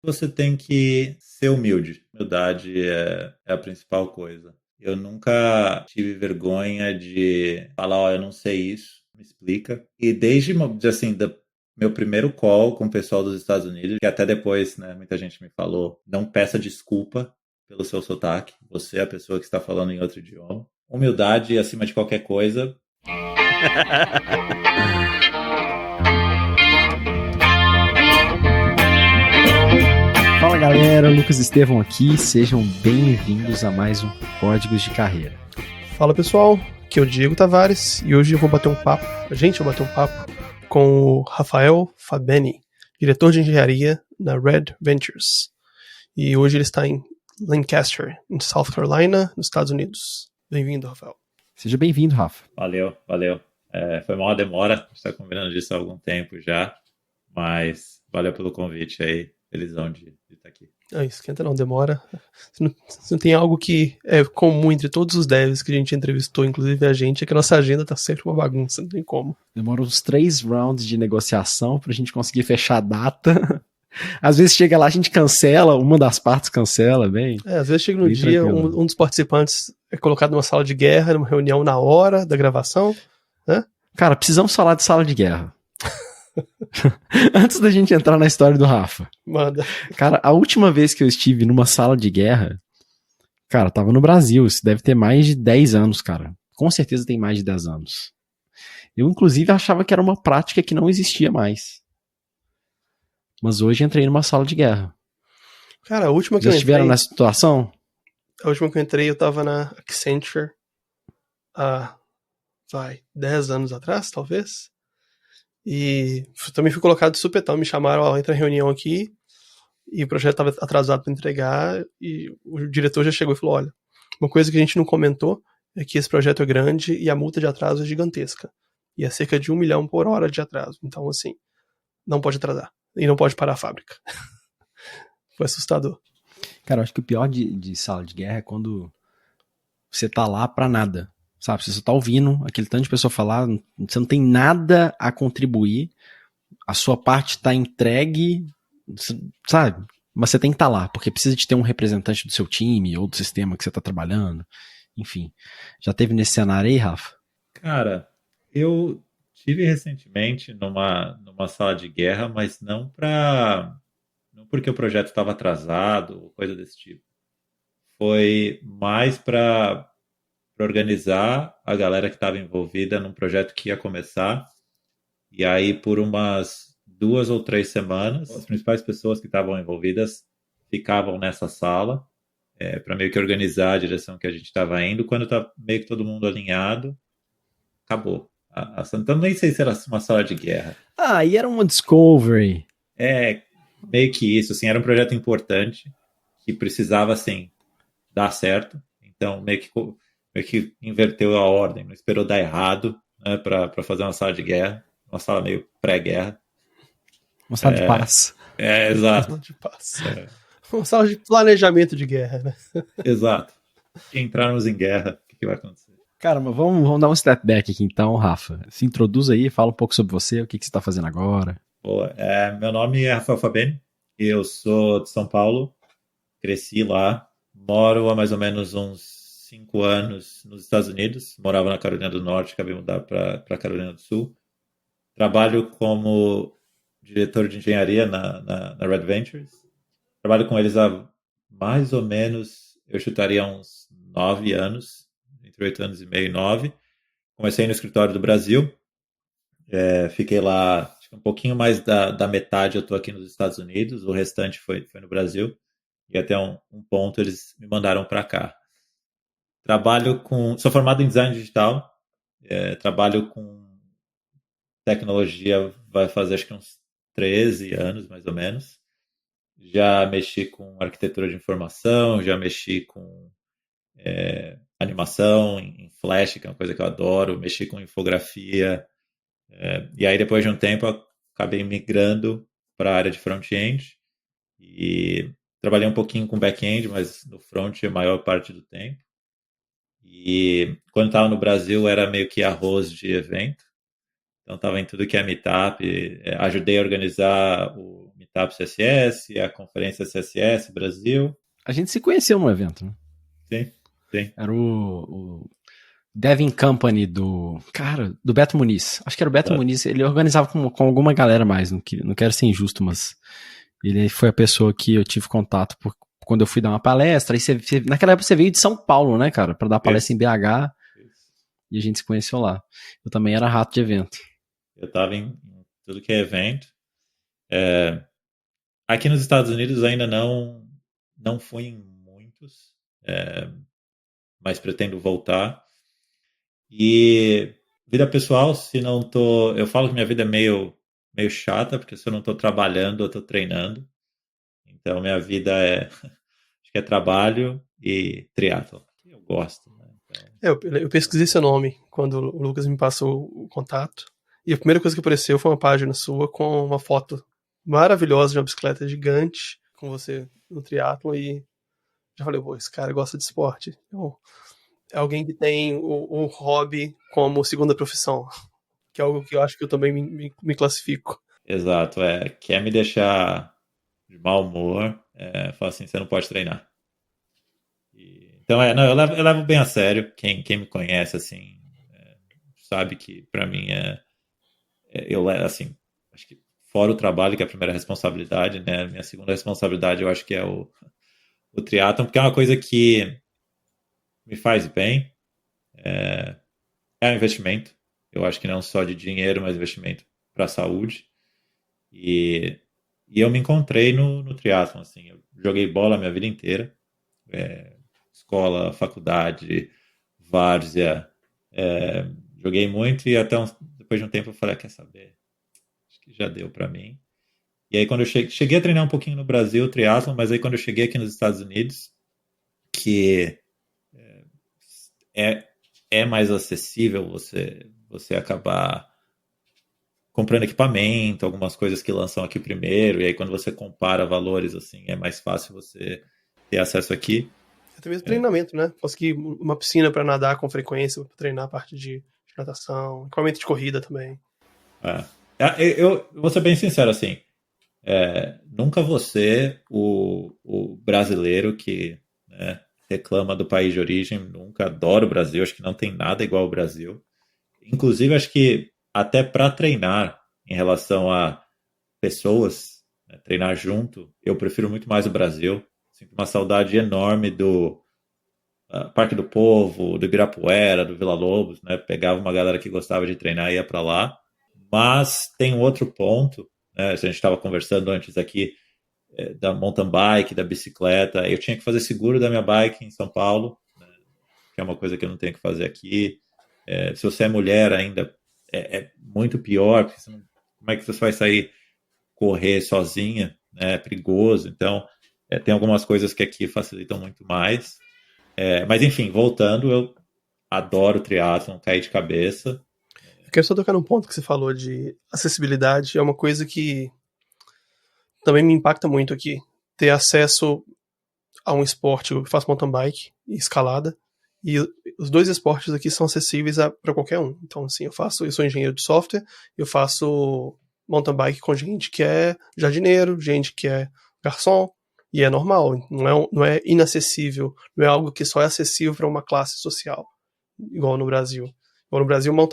Você tem que ser humilde. Humildade é a principal coisa. Eu nunca tive vergonha de falar, ó, eu não sei isso, me explica. E desde, assim, do meu primeiro call com o pessoal dos Estados Unidos, que até depois, né, muita gente me falou, não peça desculpa pelo seu sotaque. Você é a pessoa que está falando em outro idioma. Humildade acima de qualquer coisa. Fala galera, Lucas Estevão aqui, sejam bem-vindos a mais um Códigos de Carreira. Fala pessoal, aqui é o Diego Tavares e hoje eu vou bater um papo, com o Rafael Fabeni, diretor de engenharia na Red Ventures. E hoje ele está em Lancaster, em South Carolina, nos Estados Unidos. Bem-vindo, Rafael. Seja bem-vindo, Rafa. Valeu. Foi uma demora, a gente está combinando disso há algum tempo já, mas valeu pelo convite aí, felizão de estar aqui. Esquenta não, demora. Se não tem algo que é comum entre todos os devs que a gente entrevistou, inclusive a gente, é que a nossa agenda tá sempre uma bagunça, não tem como. Demora uns 3 rounds de negociação pra gente conseguir fechar a data. Às vezes chega lá, a gente cancela, uma das partes cancela, bem. Às vezes chega no dia, um dos participantes é colocado numa sala de guerra, numa reunião na hora da gravação, né? Cara, precisamos falar de sala de guerra. Antes da gente entrar na história do Rafa. Manda. Cara, a última vez que eu estive numa sala de guerra, cara, tava no Brasil. Isso deve ter mais de 10 anos, cara. Com certeza tem mais de 10 anos. Eu, inclusive, achava que era uma prática que não existia mais. Mas hoje entrei numa sala de guerra. Cara, a última que Já eu estiveram entrei... nessa situação? A última que eu entrei, eu tava na Accenture há, 10 anos atrás, talvez. E também fui colocado de supetão, me chamaram, ó, entra em reunião aqui, e o projeto estava atrasado para entregar, e o diretor já chegou e falou, olha, uma coisa que a gente não comentou é que esse projeto é grande e a multa de atraso é gigantesca. E é cerca de 1 milhão por hora de atraso. Então, assim, não pode atrasar. E não pode parar a fábrica. Foi assustador. Cara, eu acho que o pior de sala de guerra é quando você tá lá pra nada. Sabe, você só tá ouvindo aquele tanto de pessoa falar, você não tem nada a contribuir, a sua parte tá entregue, sabe? Mas você tem que estar lá, porque precisa de ter um representante do seu time ou do sistema que você tá trabalhando. Enfim, já teve nesse cenário aí, Rafa? Cara, eu tive recentemente numa sala de guerra, mas não porque o projeto estava atrasado ou coisa desse tipo. Foi mais para organizar a galera que estava envolvida num projeto que ia começar. E aí, por umas 2 ou 3 semanas, as principais pessoas que estavam envolvidas ficavam nessa sala para meio que organizar a direção que a gente estava indo. Quando está meio que todo mundo alinhado, acabou. Então, nem sei se era uma sala de guerra. E era uma discovery. Meio que isso. Assim, era um projeto importante que precisava, assim, dar certo. Então, meio que inverteu a ordem, não esperou dar errado, né, para fazer uma sala de guerra, uma sala meio pré-guerra. Uma sala de paz. Exato. Uma sala de paz. Uma sala de planejamento de guerra, né? Exato. Entrarmos em guerra, o que vai acontecer? Cara, mas vamos dar um step back aqui então, Rafa. Se introduz aí, fala um pouco sobre você, o que você está fazendo agora. Boa. Meu nome é Rafael Fabeni, eu sou de São Paulo, cresci lá, moro há mais ou menos uns 5 anos nos Estados Unidos, morava na Carolina do Norte, acabei de mudar para Carolina do Sul. Trabalho como diretor de engenharia na Red Ventures. Trabalho com eles há mais ou menos, eu chutaria uns 9 anos, entre 8 anos e meio e 9. Comecei no escritório do Brasil, fiquei lá acho que um pouquinho mais da metade eu estou aqui nos Estados Unidos, o restante foi no Brasil, e até um ponto eles me mandaram para cá. Sou formado em design digital, trabalho com tecnologia, vai fazer acho que uns 13 anos mais ou menos. Já mexi com arquitetura de informação, já mexi com animação em Flash, que é uma coisa que eu adoro, mexi com infografia. E aí, depois de um tempo, eu acabei migrando para a área de front-end e trabalhei um pouquinho com back-end, mas no front a maior parte do tempo. E quando estava no Brasil, era meio que arroz de evento. Então, estava em tudo que é meetup. Ajudei a organizar o Meetup CSS, a conferência CSS Brasil. A gente se conheceu no evento, né? Sim, sim. Era o Devin Company do Beto Muniz. Acho que era o Beto Muniz. Ele organizava com alguma galera mais. Não quero ser injusto, mas ele foi a pessoa que eu tive contato quando eu fui dar uma palestra. E naquela época você veio de São Paulo, né, cara? Pra dar palestra em BH. E a gente se conheceu lá. Eu também era rato de evento. Eu tava em tudo que é evento. Aqui nos Estados Unidos ainda não fui em muitos, mas pretendo voltar. E vida pessoal, se não tô... Eu falo que minha vida é meio chata, porque se eu não tô trabalhando, eu tô treinando. Então minha vida acho que é trabalho e triatlo. Eu gosto, né? Então... Eu pesquisei seu nome quando o Lucas me passou o contato. E a primeira coisa que apareceu foi uma página sua com uma foto maravilhosa de uma bicicleta gigante com você no triatlo e já falei, pô, esse cara gosta de esporte. Então, é alguém que tem o hobby como segunda profissão, que é algo que eu acho que eu também me classifico. Exato, quer me deixar de mau humor, fala assim, você não pode treinar. Então, não, eu levo bem a sério. Quem me conhece, assim, sabe que pra mim eu levo, assim, acho que fora o trabalho, que é a primeira responsabilidade, né? Minha segunda responsabilidade eu acho que é o triatlon, porque é uma coisa que me faz bem. É um investimento. Eu acho que não só de dinheiro, mas investimento para a saúde. E eu me encontrei no triatlon, assim. Eu joguei bola a minha vida inteira. Escola, faculdade, várzea. Joguei muito e até depois de um tempo eu falei, quer saber? Acho que já deu para mim. E aí quando eu cheguei a treinar um pouquinho no Brasil, triatlon, mas aí quando eu cheguei aqui nos Estados Unidos, que é mais acessível você acabar comprando equipamento, algumas coisas que lançam aqui primeiro, e aí quando você compara valores, assim, é mais fácil você ter acesso aqui. Até mesmo treinamento, né? Conseguir uma piscina para nadar com frequência, para treinar a parte de natação, equipamento de corrida também. Eu vou ser bem sincero, assim, nunca vou ser o brasileiro que, né, reclama do país de origem, nunca adoro o Brasil, acho que não tem nada igual ao Brasil. Inclusive, acho que até para treinar em relação a pessoas, né, treinar junto, eu prefiro muito mais o Brasil. Sinto uma saudade enorme do Parque do Povo, do Ibirapuera, do Vila Lobos, né? Pegava uma galera que gostava de treinar e ia para lá. Mas tem um outro ponto, né? A gente estava conversando antes aqui da mountain bike, da bicicleta. Eu tinha que fazer seguro da minha bike em São Paulo, né? Que é uma coisa que eu não tenho que fazer aqui. Se você é mulher ainda, é muito pior, porque como é que você vai sair correr sozinha? Né? É perigoso. Então, tem algumas coisas que aqui facilitam muito mais. Mas, enfim, voltando, eu adoro triatlon, cair de cabeça. Eu quero só tocar num ponto que você falou de acessibilidade. É uma coisa que também me impacta muito aqui. Ter acesso a um esporte, eu faço mountain bike e escalada, e os dois esportes aqui são acessíveis para qualquer um. Então, assim, eu sou engenheiro de software, eu faço mountain bike com gente que é jardineiro, gente que é garçom, e é normal, não é inacessível, não é algo que só é acessível para uma classe social, igual no Brasil. Igual no Brasil, uma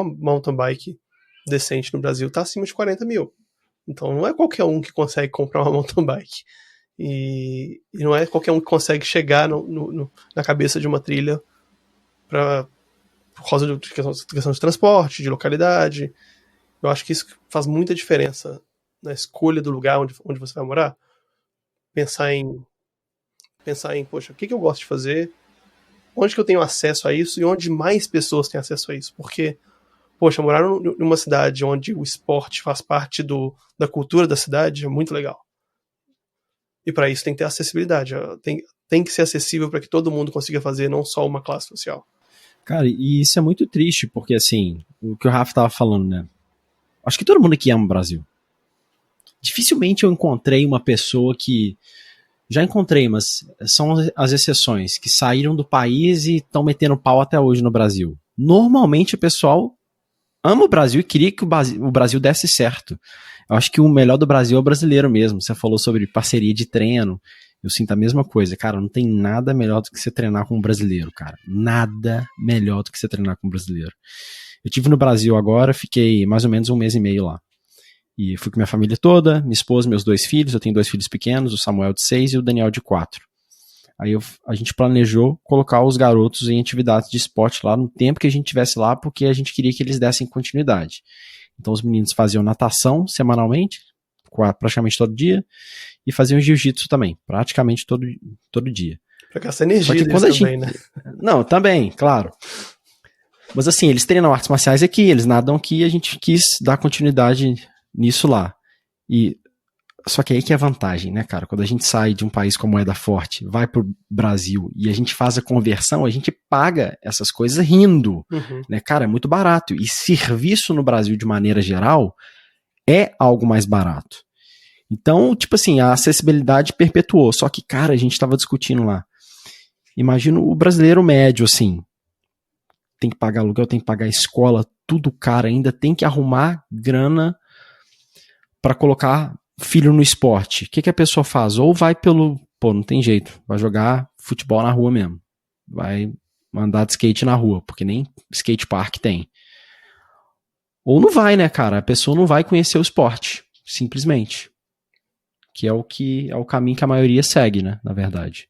mountain bike decente no Brasil está acima de 40 mil. Então não é qualquer um que consegue comprar uma mountain bike. E não é qualquer um que consegue chegar na cabeça de uma trilha por causa de questão de transporte, de localidade. Eu acho que isso faz muita diferença na escolha do lugar onde você vai morar. Pensar em, poxa, o que eu gosto de fazer? Onde que eu tenho acesso a isso? E onde mais pessoas têm acesso a isso? Porque, poxa, morar numa cidade onde o esporte faz parte da cultura da cidade é muito legal. E para isso tem que ter acessibilidade. Tem que ser acessível para que todo mundo consiga fazer, não só uma classe social. Cara, e isso é muito triste, porque assim, o que o Rafa tava falando, né? Acho que todo mundo aqui ama o Brasil. Dificilmente eu encontrei uma pessoa que... Já encontrei, mas são as exceções, que saíram do país e estão metendo pau até hoje no Brasil. Normalmente o pessoal ama o Brasil e queria que o Brasil desse certo. Eu acho que o melhor do Brasil é o brasileiro mesmo. Você falou sobre parceria de treino. Eu sinto a mesma coisa. Cara, não tem nada melhor do que você treinar com um brasileiro, cara. Nada melhor do que você treinar com um brasileiro. Eu estive no Brasil agora, fiquei mais ou menos 1 mês e meio lá. E fui com minha família toda, minha esposa, meus 2 filhos. Eu tenho 2 filhos pequenos, o Samuel de 6 e o Daniel de 4. Aí a gente planejou colocar os garotos em atividades de esporte lá no tempo que a gente estivesse lá, porque a gente queria que eles dessem continuidade. Então os meninos faziam natação semanalmente, praticamente todo dia, e faziam jiu-jitsu também, praticamente todo dia. Pra gastar energia deles também, né? Não, também, claro. Mas assim, eles treinam artes marciais aqui, eles nadam aqui, e a gente quis dar continuidade nisso lá. Só que aí que é a vantagem, né, cara? Quando a gente sai de um país com moeda forte, vai pro Brasil e a gente faz a conversão, a gente paga essas coisas rindo, né? Cara, é muito barato. E serviço no Brasil, de maneira geral, é algo mais barato. Então, tipo assim, a acessibilidade perpetuou. Só que, cara, a gente tava discutindo lá. Imagina o brasileiro médio, assim. Tem que pagar aluguel, tem que pagar escola, tudo caro. Ainda tem que arrumar grana para colocar filho no esporte. O que a pessoa faz? Ou vai não tem jeito. Vai jogar futebol na rua mesmo. Vai andar de skate na rua, porque nem skate park tem. Ou não vai, né, cara? A pessoa não vai conhecer o esporte, simplesmente. Que é o caminho que a maioria segue, né, na verdade.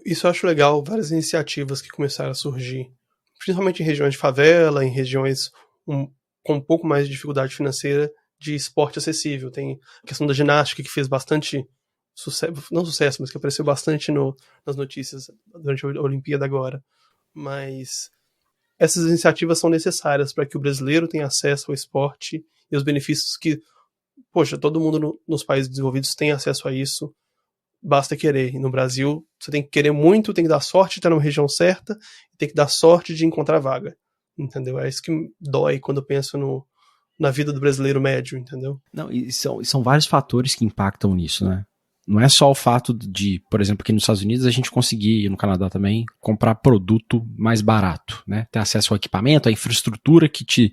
Isso eu acho legal, várias iniciativas que começaram a surgir, principalmente em regiões de favela, em regiões com um pouco mais de dificuldade financeira, de esporte acessível. Tem a questão da ginástica, que fez bastante sucesso, não sucesso, mas que apareceu bastante nas notícias durante a Olimpíada agora. Mas essas iniciativas são necessárias para que o brasileiro tenha acesso ao esporte e os benefícios que, poxa, todo mundo nos países desenvolvidos tem acesso a isso, basta querer. E no Brasil, você tem que querer muito, tem que dar sorte de estar numa região certa, tem que dar sorte de encontrar vaga, entendeu? É isso que dói quando eu penso na vida do brasileiro médio, entendeu? Não, e são vários fatores que impactam nisso, né? Não é só o fato de, por exemplo, aqui nos Estados Unidos a gente conseguir, e no Canadá também, comprar produto mais barato, né? Ter acesso ao equipamento, à infraestrutura que te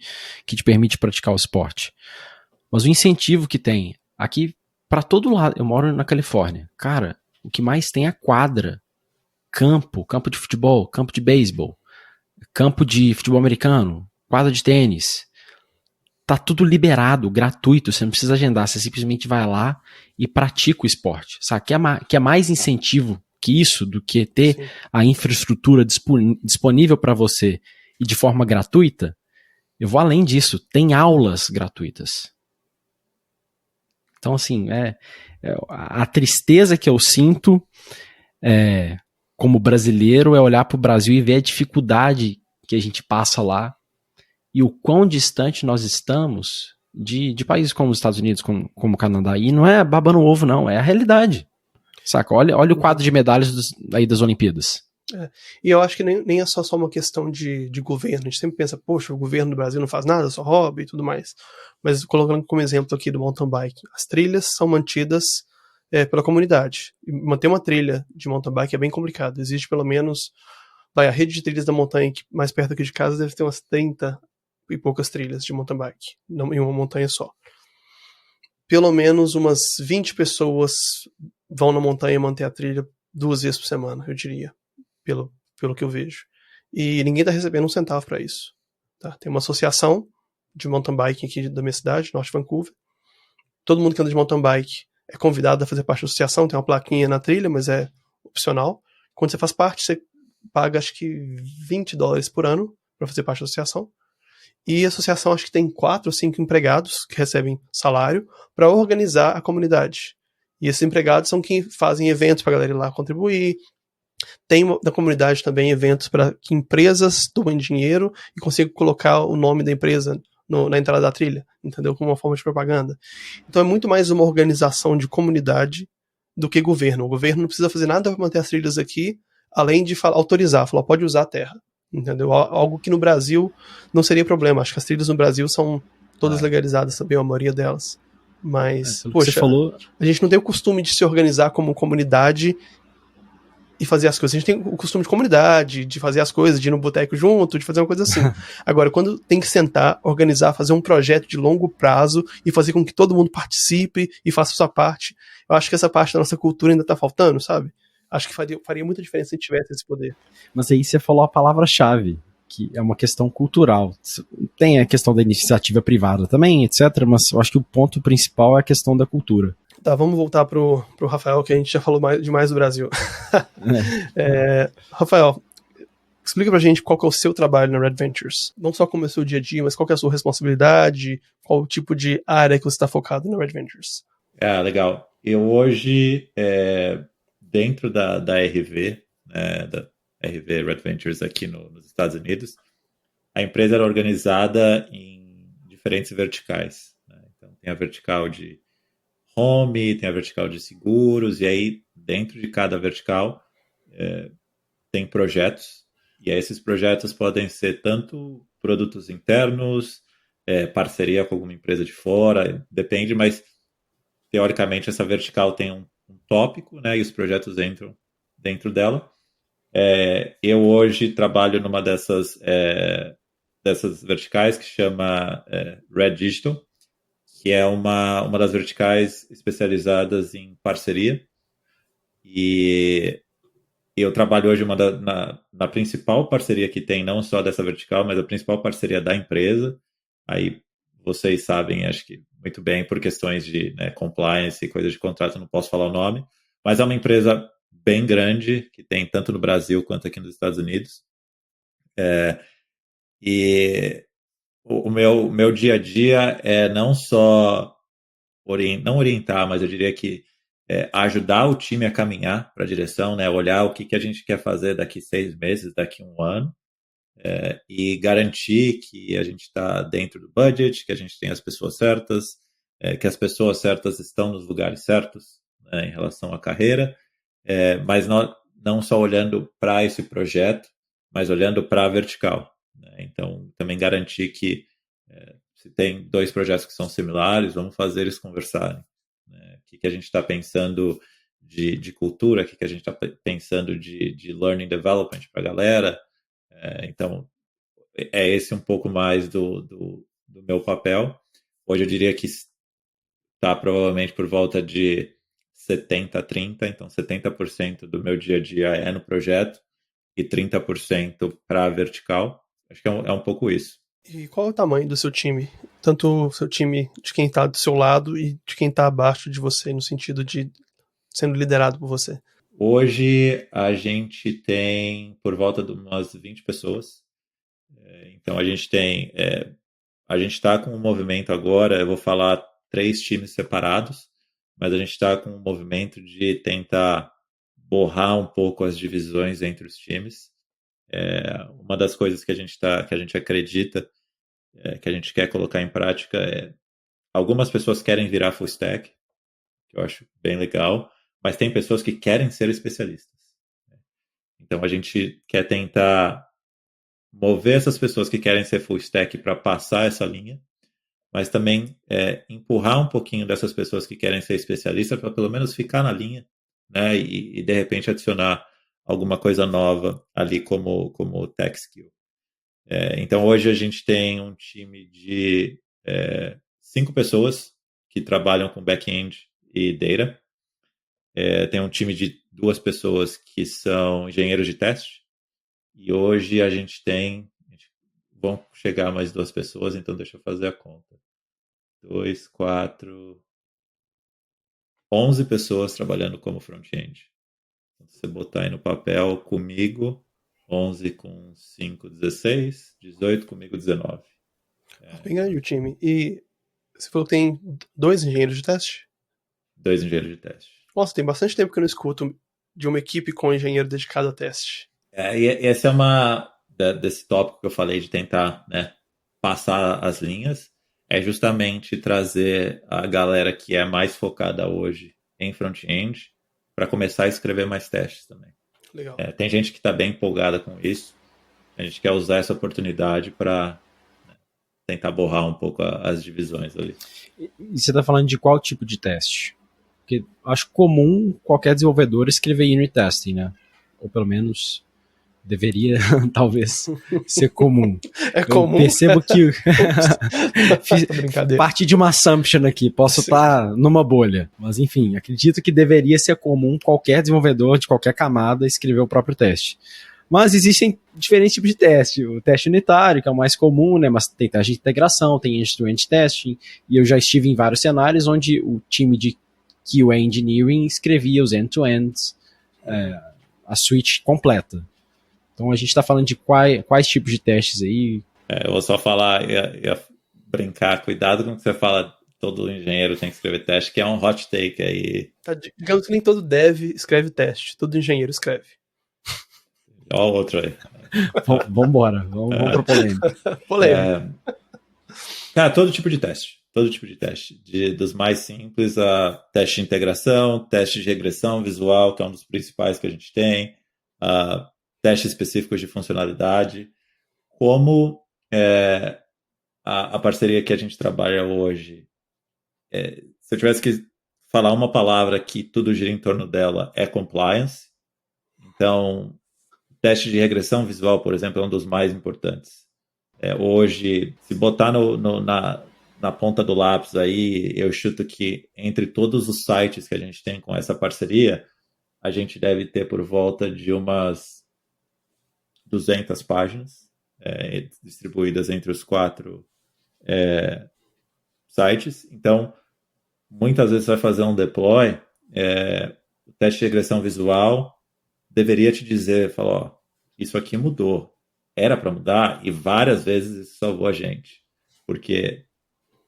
permite praticar o esporte. Mas o incentivo que tem aqui, para todo lado, eu moro na Califórnia, cara, o que mais tem é quadra, campo de futebol, campo de beisebol, campo de futebol americano, quadra de tênis. Tá tudo liberado, gratuito, você não precisa agendar, você simplesmente vai lá e pratica o esporte, sabe? Que é mais incentivo que isso, do que ter Sim. a infraestrutura disponível para você e de forma gratuita. Eu vou além disso, tem aulas gratuitas. Então, assim, a tristeza que eu sinto como brasileiro é olhar para o Brasil e ver a dificuldade que a gente passa lá e o quão distante nós estamos de países como os Estados Unidos, como o Canadá. E não é babando ovo, não, é a realidade. Saca? Olha o quadro de medalhas aí das Olimpíadas. E eu acho que nem é só uma questão de governo. A gente sempre pensa, poxa, o governo do Brasil não faz nada, só hobby e tudo mais. Mas colocando como exemplo aqui do mountain bike, as trilhas são mantidas pela comunidade. E manter uma trilha de mountain bike é bem complicado. Existe pelo menos, a rede de trilhas da montanha mais perto aqui de casa deve ter umas 30 e poucas trilhas de mountain bike, não em uma montanha só. Pelo menos umas 20 pessoas vão na montanha manter a trilha 2 vezes por semana, eu diria, pelo que eu vejo. E ninguém está recebendo um centavo para isso. Tá? Tem uma associação de mountain bike aqui da minha cidade, Norte de Vancouver. Todo mundo que anda de mountain bike é convidado a fazer parte da associação, tem uma plaquinha na trilha, mas é opcional. Quando você faz parte, você paga acho que $20 por ano para fazer parte da associação. E a associação acho que tem 4 ou 5 empregados que recebem salário para organizar a comunidade. E esses empregados são quem fazem eventos para a galera ir lá contribuir. Tem na comunidade também eventos para que empresas doem dinheiro e consigam colocar o nome da empresa na entrada da trilha, entendeu? Como uma forma de propaganda. Então é muito mais uma organização de comunidade do que governo. O governo não precisa fazer nada para manter as trilhas aqui, além de autorizar, falar, pode usar a terra. Entendeu? Algo que no Brasil não seria problema. Acho que as trilhas no Brasil são todas legalizadas também, a maioria delas. Mas, poxa, você falou... a gente não tem o costume de se organizar como comunidade e fazer as coisas. A gente tem o costume de comunidade, de fazer as coisas, de ir no boteco junto, de fazer uma coisa assim. Agora, quando tem que sentar, organizar, fazer um projeto de longo prazo e fazer com que todo mundo participe e faça a sua parte, eu acho que essa parte da nossa cultura ainda tá faltando, sabe? Acho que faria muita diferença se a gente tivesse esse poder. Mas aí você falou a palavra-chave, que é uma questão cultural. Tem a questão da iniciativa privada também, etc., mas eu acho que o ponto principal é a questão da cultura. Tá, vamos voltar pro Rafael, que a gente já falou demais do Brasil. Rafael, explica pra gente qual que é o seu trabalho na Red Ventures. Não só como é o seu dia a dia, mas qual que é a sua responsabilidade, qual o tipo de área que você está focado na Red Ventures. Legal. Eu hoje, dentro da RV, da RV Red Ventures aqui nos Estados Unidos, a empresa era organizada em diferentes verticais. Né? Então, tem a vertical de home, tem a vertical de seguros, e aí dentro de cada vertical tem projetos, e aí esses projetos podem ser tanto produtos internos, parceria com alguma empresa de fora, depende, mas teoricamente essa vertical tem um tópico, né, e os projetos entram dentro dela. Eu hoje trabalho numa dessas verticais que chama Red Digital, que é uma das verticais especializadas em parceria. E eu trabalho hoje na principal parceria que tem, não só dessa vertical, mas a principal parceria da empresa. Aí vocês sabem, acho que muito bem, por questões de compliance e coisas de contrato, não posso falar o nome, mas é uma empresa bem grande, que tem tanto no Brasil quanto aqui nos Estados Unidos. E o meu dia a dia é não só não orientar, mas eu diria que ajudar o time a caminhar para a direção, né? Olhar o que a gente quer fazer daqui 6 meses, daqui 1 ano, e garantir que a gente está dentro do budget, que a gente tem as pessoas certas, que as pessoas certas estão nos lugares certos, né, em relação à carreira, mas não só olhando para esse projeto, mas olhando para a vertical. Né? Então, também garantir que se tem 2 projetos que são similares, vamos fazer eles conversarem. Né? O que a gente está pensando de cultura, o que a gente está pensando de learning development para a galera. Então, é esse um pouco mais do meu papel. Hoje eu diria que está provavelmente por volta de 70-30, então 70% do meu dia a dia é no projeto e 30% para a vertical. Acho que é um pouco isso. E qual é o tamanho do seu time? Tanto o seu time de quem está do seu lado e de quem está abaixo de você, no sentido de sendo liderado por você. Hoje a gente tem por volta de umas 20 pessoas. Então a gente tem... a gente está com um movimento agora, eu vou falar 3 times separados, mas a gente está com um movimento de tentar borrar um pouco as divisões entre os times. Uma das coisas que a gente acredita, que a gente quer colocar em prática algumas pessoas querem virar full stack, que eu acho bem legal, mas tem pessoas que querem ser especialistas. Então a gente quer tentar mover essas pessoas que querem ser full stack para passar essa linha, mas também empurrar um pouquinho dessas pessoas que querem ser especialistas para pelo menos ficar na linha, né, e de repente adicionar alguma coisa nova ali como tech skill. Então hoje a gente tem um time de 5 pessoas que trabalham com back-end e data. Tem um time de 2 pessoas que são engenheiros de teste. E hoje a gente tem... Vão chegar mais 2 pessoas, então deixa eu fazer a conta. 2, 4... 11 pessoas trabalhando como front-end. Se você botar aí no papel, comigo, 11 com 5, 16, 18 comigo, 19. Bem grande o time. E você falou que tem 2 engenheiros de teste? 2 engenheiros de teste. Nossa, tem bastante tempo que eu não escuto de uma equipe com um engenheiro dedicado a teste. E essa é desse tópico que eu falei de tentar, né, passar as linhas, é justamente trazer a galera que é mais focada hoje em front-end para começar a escrever mais testes também. Legal. Tem gente que está bem empolgada com isso. A gente quer usar essa oportunidade para tentar borrar um pouco as divisões ali. E você está falando de qual tipo de teste? Porque acho comum qualquer desenvolvedor escrever unit testing, né? ou pelo menos deveria talvez ser comum. É comum. Eu percebo que Brincadeira. parti de uma assumption aqui, posso estar numa bolha, mas enfim, acredito que deveria ser comum qualquer desenvolvedor de qualquer camada escrever o próprio teste. Mas existem diferentes tipos de teste. O teste unitário, que é o mais comum, né? Mas tem teste de integração, tem end-to-end testing, e eu já estive em vários cenários onde o time de QA Engineering escrevia os end-to-ends, a suite completa. Então a gente está falando de quais tipos de testes aí. Eu vou só falar, ia brincar, cuidado com o que você fala, todo engenheiro tem que escrever teste, que é um hot take aí. Tá, digamos que nem todo dev escreve teste, todo engenheiro escreve. Olha o outro aí. Vambora, vamos pro polêmica. Polêmica. Cara, todo tipo de teste. Dos mais simples a teste de integração, teste de regressão visual, que é um dos principais que a gente tem, testes específicos de funcionalidade, como a parceria que a gente trabalha hoje. Se eu tivesse que falar uma palavra que tudo gira em torno dela, é compliance. Então, teste de regressão visual, por exemplo, é um dos mais importantes. Hoje, se botar na ponta do lápis aí, eu chuto que entre todos os sites que a gente tem com essa parceria, a gente deve ter por volta de umas 200 páginas distribuídas entre os 4 sites. Então, muitas vezes você vai fazer um deploy, o teste de regressão visual deveria te dizer, falar, isso aqui mudou, era para mudar, e várias vezes isso salvou a gente, porque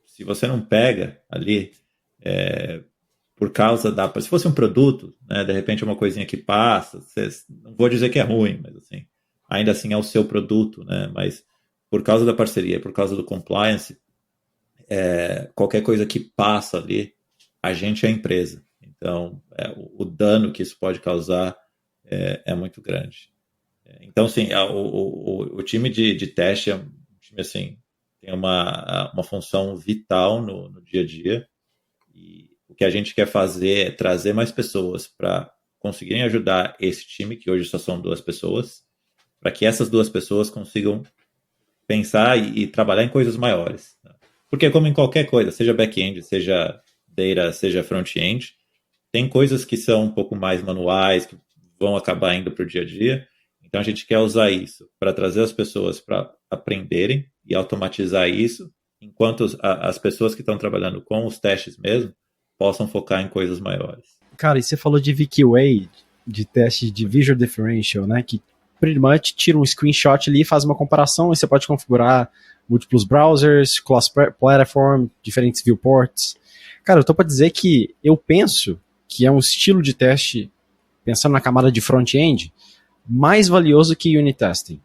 se você não pega ali, por causa se fosse um produto, né, de repente é uma coisinha que passa, não vou dizer que é ruim, mas assim, ainda assim é o seu produto, né, mas por causa da parceria, por causa do compliance, qualquer coisa que passa ali, a gente é a empresa, então o dano que isso pode causar é muito grande. Então, sim, o time de teste é um time, assim, tem uma função vital no dia a dia, e o que a gente quer fazer é trazer mais pessoas para conseguirem ajudar esse time, que hoje só são 2 pessoas, para que essas 2 pessoas consigam pensar e trabalhar em coisas maiores. Porque como em qualquer coisa, seja back-end, seja data, seja front-end, tem coisas que são um pouco mais manuais, que vão acabar indo para o dia a dia. Então a gente quer usar isso para trazer as pessoas para aprenderem e automatizar isso, enquanto as pessoas que estão trabalhando com os testes mesmo possam focar em coisas maiores. Cara, e você falou de VQA, de teste de Visual Differential, né? Que pretty much tira um screenshot ali, faz uma comparação e você pode configurar múltiplos browsers, cross-platform, diferentes viewports. Cara, eu tô para dizer que eu penso que é um estilo de teste, pensando na camada de front-end, mais valioso que unit testing.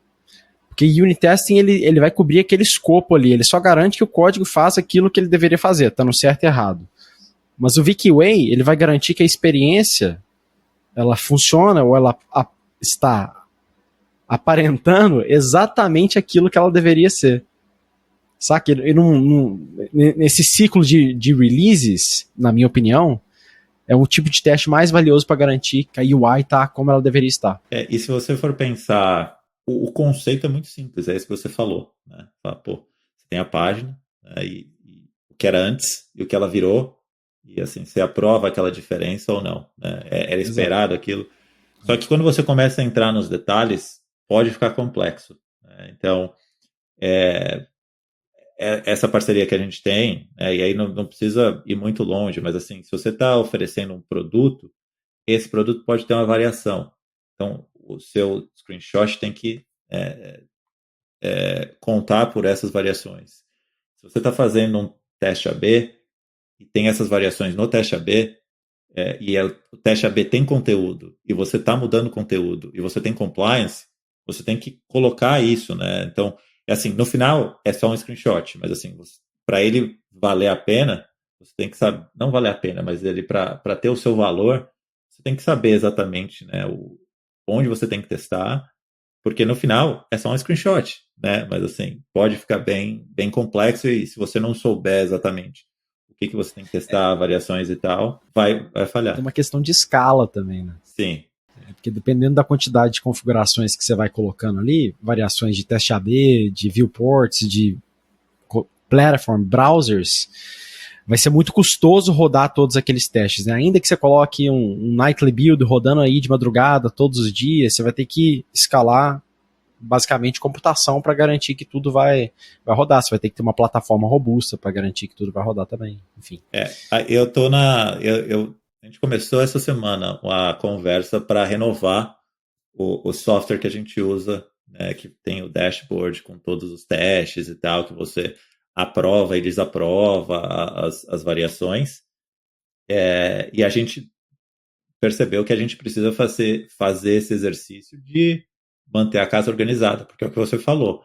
Porque unit testing ele vai cobrir aquele escopo ali, ele só garante que o código faça aquilo que ele deveria fazer, tá no certo e errado. Mas o VQA, ele vai garantir que a experiência ela funciona ou ela está aparentando exatamente aquilo que ela deveria ser. Saca? Nesse ciclo de releases, na minha opinião, é um tipo de teste mais valioso para garantir que a UI está como ela deveria estar. E se você for pensar, o conceito é muito simples, é isso que você falou. Né? Você tem a página, né, e o que era antes e o que ela virou, e assim, você aprova aquela diferença ou não. Né? Era esperado aquilo. Só que quando você começa a entrar nos detalhes, pode ficar complexo. Né? Então, essa parceria que a gente tem, e aí não precisa ir muito longe, mas assim, se você está oferecendo um produto, esse produto pode ter uma variação. Então, o seu screenshot tem que contar por essas variações. Se você está fazendo um teste AB e tem essas variações no teste AB, o teste AB tem conteúdo, e você está mudando conteúdo, e você tem compliance, você tem que colocar isso, né? Então, assim, no final é só um screenshot, mas assim, para ele valer a pena, você tem que saber, não valer a pena, mas ele para ter o seu valor, você tem que saber exatamente, né, onde você tem que testar, porque no final é só um screenshot, né? Mas assim, pode ficar bem, bem complexo, e se você não souber exatamente o que você tem que testar, variações e tal, vai falhar. Tem uma questão de escala também, né? Sim. Porque dependendo da quantidade de configurações que você vai colocando ali, variações de teste AB, de viewports, de platform, browsers, vai ser muito custoso rodar todos aqueles testes, né? Ainda que você coloque um nightly build rodando aí de madrugada todos os dias, você vai ter que escalar basicamente computação para garantir que tudo vai rodar. Você vai ter que ter uma plataforma robusta para garantir que tudo vai rodar também. Enfim. Eu tô a gente começou essa semana a conversa para renovar o software que a gente usa, né, que tem o dashboard com todos os testes e tal, que você aprova e desaprova as variações. E a gente percebeu que a gente precisa fazer esse exercício de manter a casa organizada, porque é o que você falou.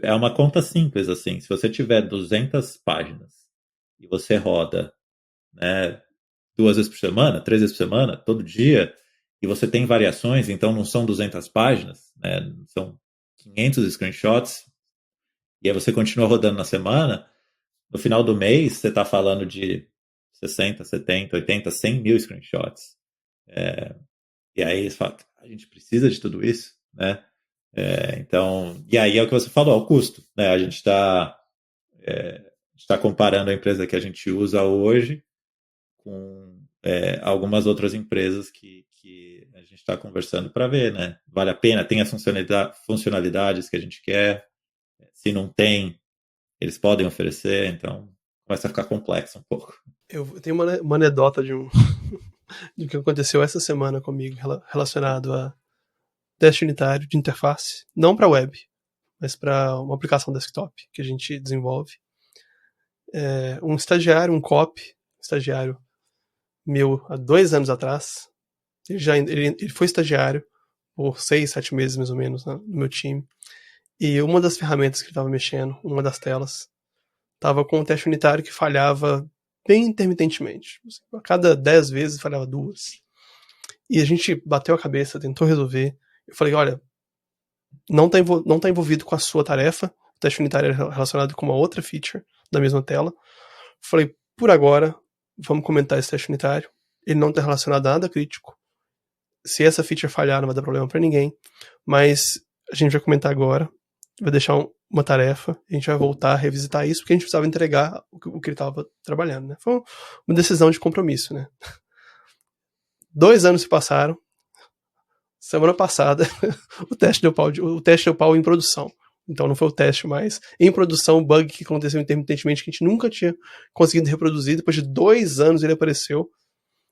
É uma conta simples, assim. Se você tiver 200 páginas e você roda, né, 2 vezes por semana, 3 vezes por semana, todo dia, e você tem variações, então não são 200 páginas, né, são 500 screenshots, e aí você continua rodando na semana, no final do mês você está falando de 60, 70, 80, 100 mil screenshots. E aí você fala, a gente precisa de tudo isso, né? Então, e aí é o que você falou, o custo, né? A gente está comparando a empresa que a gente usa hoje com algumas outras empresas que a gente está conversando para ver, né? Vale a pena, tem as funcionalidades que a gente quer, se não tem, eles podem oferecer, então começa a ficar complexo um pouco. Eu tenho uma anedota do que aconteceu essa semana comigo relacionado a teste unitário de interface, não para web, mas para uma aplicação desktop que a gente desenvolve. Um estagiário, um estagiário meu há 2 anos atrás, ele foi estagiário por 6, 7 meses mais ou menos, né, no meu time, e uma das ferramentas que ele estava mexendo, uma das telas, estava com um teste unitário que falhava bem intermitentemente. A cada 10 vezes falhava 2. E a gente bateu a cabeça, tentou resolver. Eu falei, olha, não está envolvido com a sua tarefa, o teste unitário é relacionado com uma outra feature da mesma tela. Eu falei, por agora, vamos comentar esse teste unitário. Ele não está relacionado a nada crítico. Se essa feature falhar, não vai dar problema para ninguém. Mas a gente vai comentar agora, vai deixar uma tarefa, a gente vai voltar a revisitar isso, porque a gente precisava entregar o que ele estava trabalhando, né? Foi uma decisão de compromisso, né? 2 anos se passaram. Semana passada, o teste deu pau em produção. Então não foi o teste, mas em produção, o bug que aconteceu intermitentemente, que a gente nunca tinha conseguido reproduzir. Depois de 2 anos ele apareceu.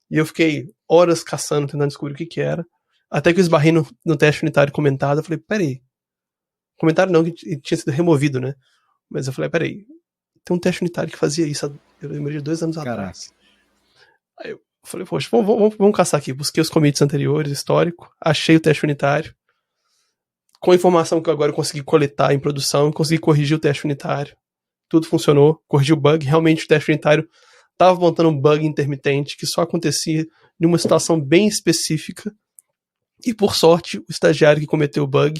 E eu fiquei horas caçando, tentando descobrir o que era. Até que eu esbarrei no teste unitário comentado. Eu falei, peraí. Comentário não, que tinha sido removido, né? Mas eu falei, peraí. Tem um teste unitário que fazia isso. Eu lembrei de 2 anos atrás. Aí eu falei, poxa, vamos caçar aqui. Busquei os commits anteriores, histórico. Achei o teste unitário. Com a informação que agora eu consegui coletar em produção, consegui corrigir o teste unitário. Tudo funcionou. Corrigi o bug. Realmente o teste unitário estava montando um bug intermitente que só acontecia em uma situação bem específica. E por sorte, o estagiário que cometeu o bug,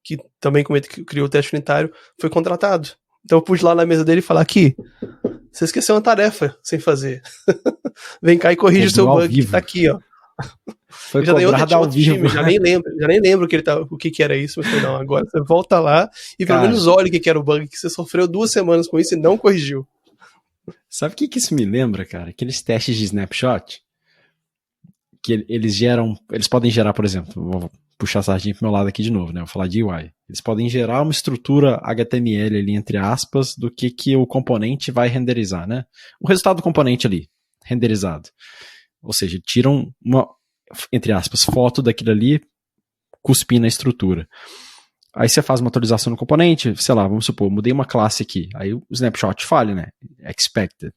que também criou o teste unitário, foi contratado. Então eu pude ir lá na mesa dele e falar, aqui, você esqueceu uma tarefa sem fazer. Vem cá e corrige o seu bug, que tá aqui, ó. Foi já cobrado ao vivo. Time, já nem lembro o que era isso, mas falei, não, agora você volta lá e pelo menos olha o que era o bug, que você sofreu 2 semanas com isso e não corrigiu. Sabe o que isso me lembra, cara? Aqueles testes de snapshot, que eles podem gerar, por exemplo, vou puxar a sardinha pro meu lado aqui de novo, né? Vou falar de UI. Eles podem gerar uma estrutura HTML ali, entre aspas, do que o componente vai renderizar, né? O resultado do componente ali, renderizado. Ou seja, tiram uma, entre aspas, foto daquilo ali, cuspindo a estrutura. Aí você faz uma atualização no componente, sei lá, vamos supor, mudei uma classe aqui, aí o snapshot falha, né? Expected.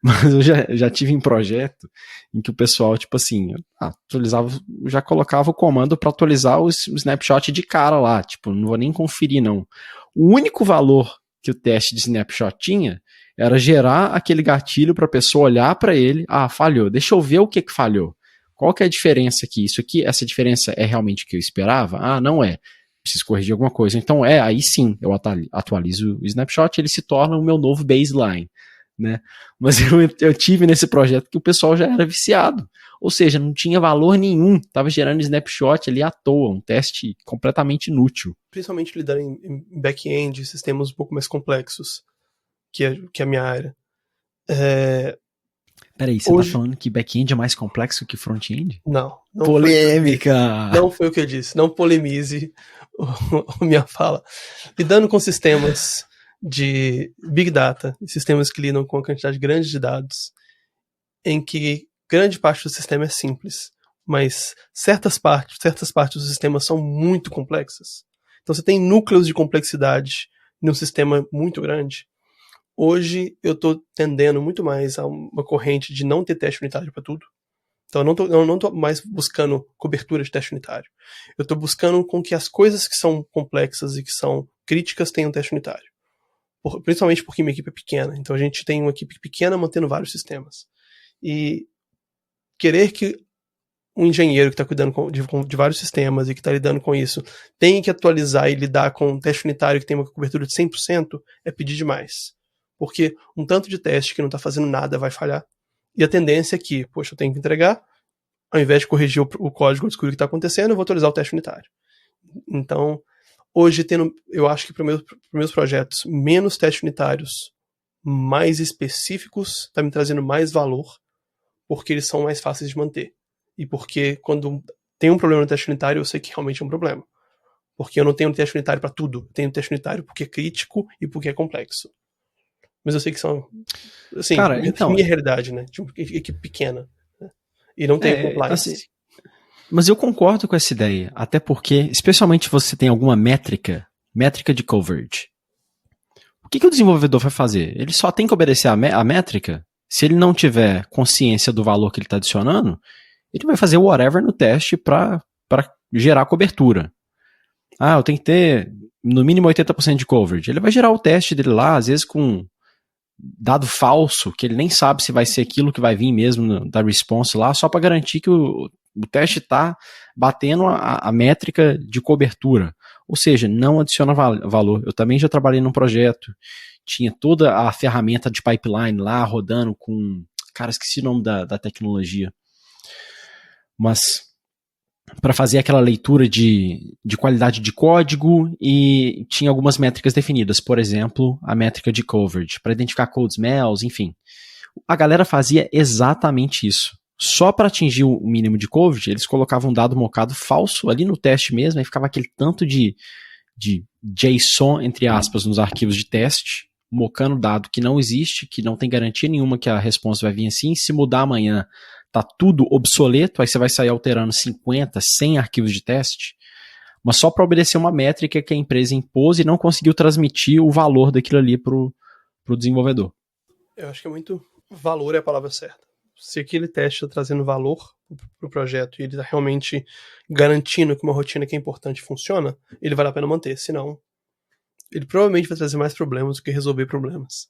Mas eu já tive em projeto em que o pessoal, tipo assim, atualizava, já colocava o comando para atualizar o snapshot de cara lá, tipo, não vou nem conferir, não. O único valor que o teste de snapshot tinha era gerar aquele gatilho para a pessoa olhar para ele, falhou, deixa eu ver o que falhou. Qual que é a diferença aqui? Isso aqui, essa diferença é realmente o que eu esperava? Não é. Preciso corrigir alguma coisa. Então aí sim, eu atualizo o snapshot, ele se torna o meu novo baseline. né? Mas eu tive nesse projeto que o pessoal já era viciado. Ou seja, não tinha valor nenhum. Tava gerando snapshot ali à toa, um teste completamente inútil. Principalmente lidando em back-end, sistemas um pouco mais complexos, que é a minha área. Peraí, você tá falando que back-end é mais complexo que front-end? Não. Polêmica! Não foi o que eu disse. Não polemize a minha fala. Lidando com sistemas de Big Data, sistemas que lidam com uma quantidade grande de dados, em que grande parte do sistema é simples, mas certas partes do sistema são muito complexas. Então você tem núcleos de complexidade num sistema muito grande. Hoje eu estou tendendo muito mais a uma corrente de não ter teste unitário para tudo. Então eu não tô mais buscando cobertura de teste unitário. Eu estou buscando com que as coisas que são complexas e que são críticas tenham teste unitário. Principalmente porque minha equipe é pequena. Então a gente tem uma equipe pequena mantendo vários sistemas. E querer que um engenheiro que está cuidando de vários sistemas e que está lidando com isso tenha que atualizar e lidar com um teste unitário que tem uma cobertura de 100% é pedir demais. Porque um tanto de teste que não está fazendo nada vai falhar. E a tendência é que, poxa, eu tenho que entregar, ao invés de corrigir o código, descobrir o que está acontecendo, eu vou atualizar o teste unitário. Então, hoje, eu acho que para os meus projetos, menos testes unitários, mais específicos, está me trazendo mais valor, porque eles são mais fáceis de manter. E porque quando tem um problema no teste unitário, eu sei que realmente é um problema. Porque eu não tenho um teste unitário para tudo. Eu tenho um teste unitário porque é crítico e porque é complexo. Mas eu sei que são... Assim, Cara, então, minha realidade, né? De uma equipe pequena. Né? E não tem compliance. Assim, mas eu concordo com essa ideia. Até porque, especialmente se você tem alguma métrica de coverage. O que o desenvolvedor vai fazer? Ele só tem que obedecer a métrica. Se ele não tiver consciência do valor que ele está adicionando, ele vai fazer whatever no teste para gerar cobertura. Eu tenho que ter no mínimo 80% de coverage. Ele vai gerar o teste dele lá, às vezes com dado falso, que ele nem sabe se vai ser aquilo que vai vir mesmo da response lá, só para garantir que o teste está batendo a métrica de cobertura. Ou seja, não adiciona valor. Eu também já trabalhei num projeto, tinha toda a ferramenta de pipeline lá rodando com... Cara, esqueci o nome da tecnologia. Mas para fazer aquela leitura de qualidade de código e tinha algumas métricas definidas. Por exemplo, a métrica de coverage, para identificar code smells, enfim. A galera fazia exatamente isso. Só para atingir o mínimo de coverage, eles colocavam um dado mocado falso ali no teste mesmo, aí ficava aquele tanto de JSON, entre aspas, nos arquivos de teste, mocando dado que não existe, que não tem garantia nenhuma que a resposta vai vir assim. Se mudar amanhã, tá tudo obsoleto, aí você vai sair alterando 50, 100 arquivos de teste, mas só para obedecer uma métrica que a empresa impôs e não conseguiu transmitir o valor daquilo ali pro desenvolvedor. Eu acho que é muito... Valor é a palavra certa. Se aquele teste está trazendo valor pro projeto e ele está realmente garantindo que uma rotina que é importante funciona, ele vale a pena manter, senão ele provavelmente vai trazer mais problemas do que resolver problemas.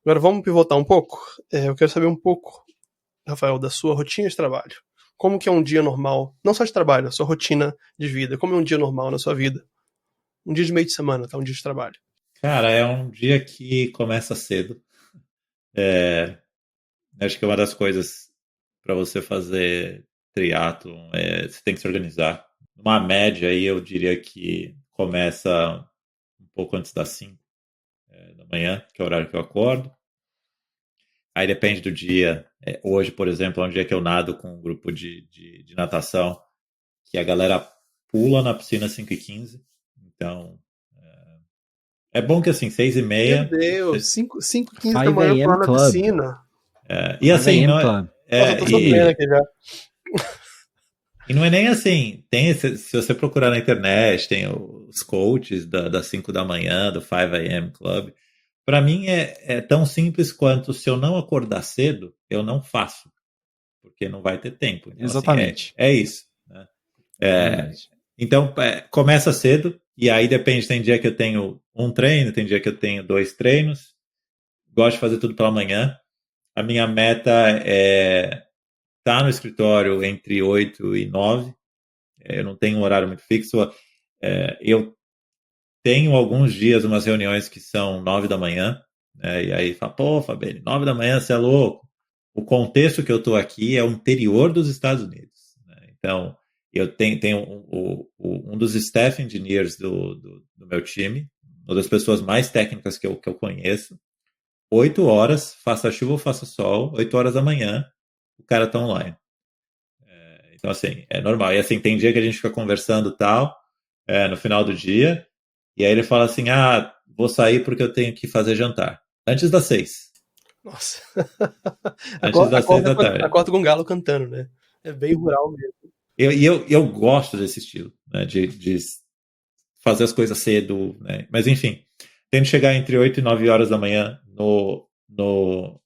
Agora vamos pivotar um pouco. Eu quero saber um pouco, Rafael, da sua rotina de trabalho. Como que é um dia normal, não só de trabalho, a sua rotina de vida. Como é um dia normal na sua vida? Um dia de meio de semana, tá? Um dia de trabalho. Cara, é um dia que começa cedo. Acho que é uma das coisas para você fazer triatlon, você tem que se organizar. Uma média aí, eu diria que começa um pouco antes das 5 da manhã, que é o horário que eu acordo. Aí depende do dia. Hoje, por exemplo, é um dia que eu nado com um grupo de natação, que a galera pula na piscina às 5h15. Então, é bom que assim, 6h30... Meu Deus, 5h15 da manhã pular na Club. piscina. E assim, não Nossa, eu tô sofrendo aqui já. E não é nem assim, se você procurar na internet, tem os coaches das 5 da manhã, do 5 a.m. Club. Para mim é tão simples quanto se eu não acordar cedo, eu não faço, porque não vai ter tempo. Então, exatamente. Assim, é isso. Né? Então, começa cedo, e aí depende, tem dia que eu tenho um treino, tem dia que eu tenho 2 treinos. Gosto de fazer tudo pela manhã. A minha meta é estar no escritório entre 8 e 9. Eu não tenho um horário muito fixo. Eu tenho alguns dias, umas reuniões que são 9 da manhã. né? E aí fala, pô, Fabiane, 9 da manhã, você é louco. O contexto que eu estou aqui é o interior dos Estados Unidos, né? Então, eu tenho um dos staff engineers do meu time, uma das pessoas mais técnicas que eu conheço, 8 horas, faça chuva ou faça sol, 8 horas da manhã, o cara tá online. Então, assim, é normal. E assim, tem dia que a gente fica conversando e tal, no final do dia, e aí ele fala assim, vou sair porque eu tenho que fazer jantar. Antes das 6. Nossa. Antes das 6 da tarde. Acorda com um galo cantando, né? É bem rural mesmo. Eu gosto desse estilo, né, de fazer as coisas cedo, né? Mas enfim, tento chegar entre 8 e 9 horas da manhã no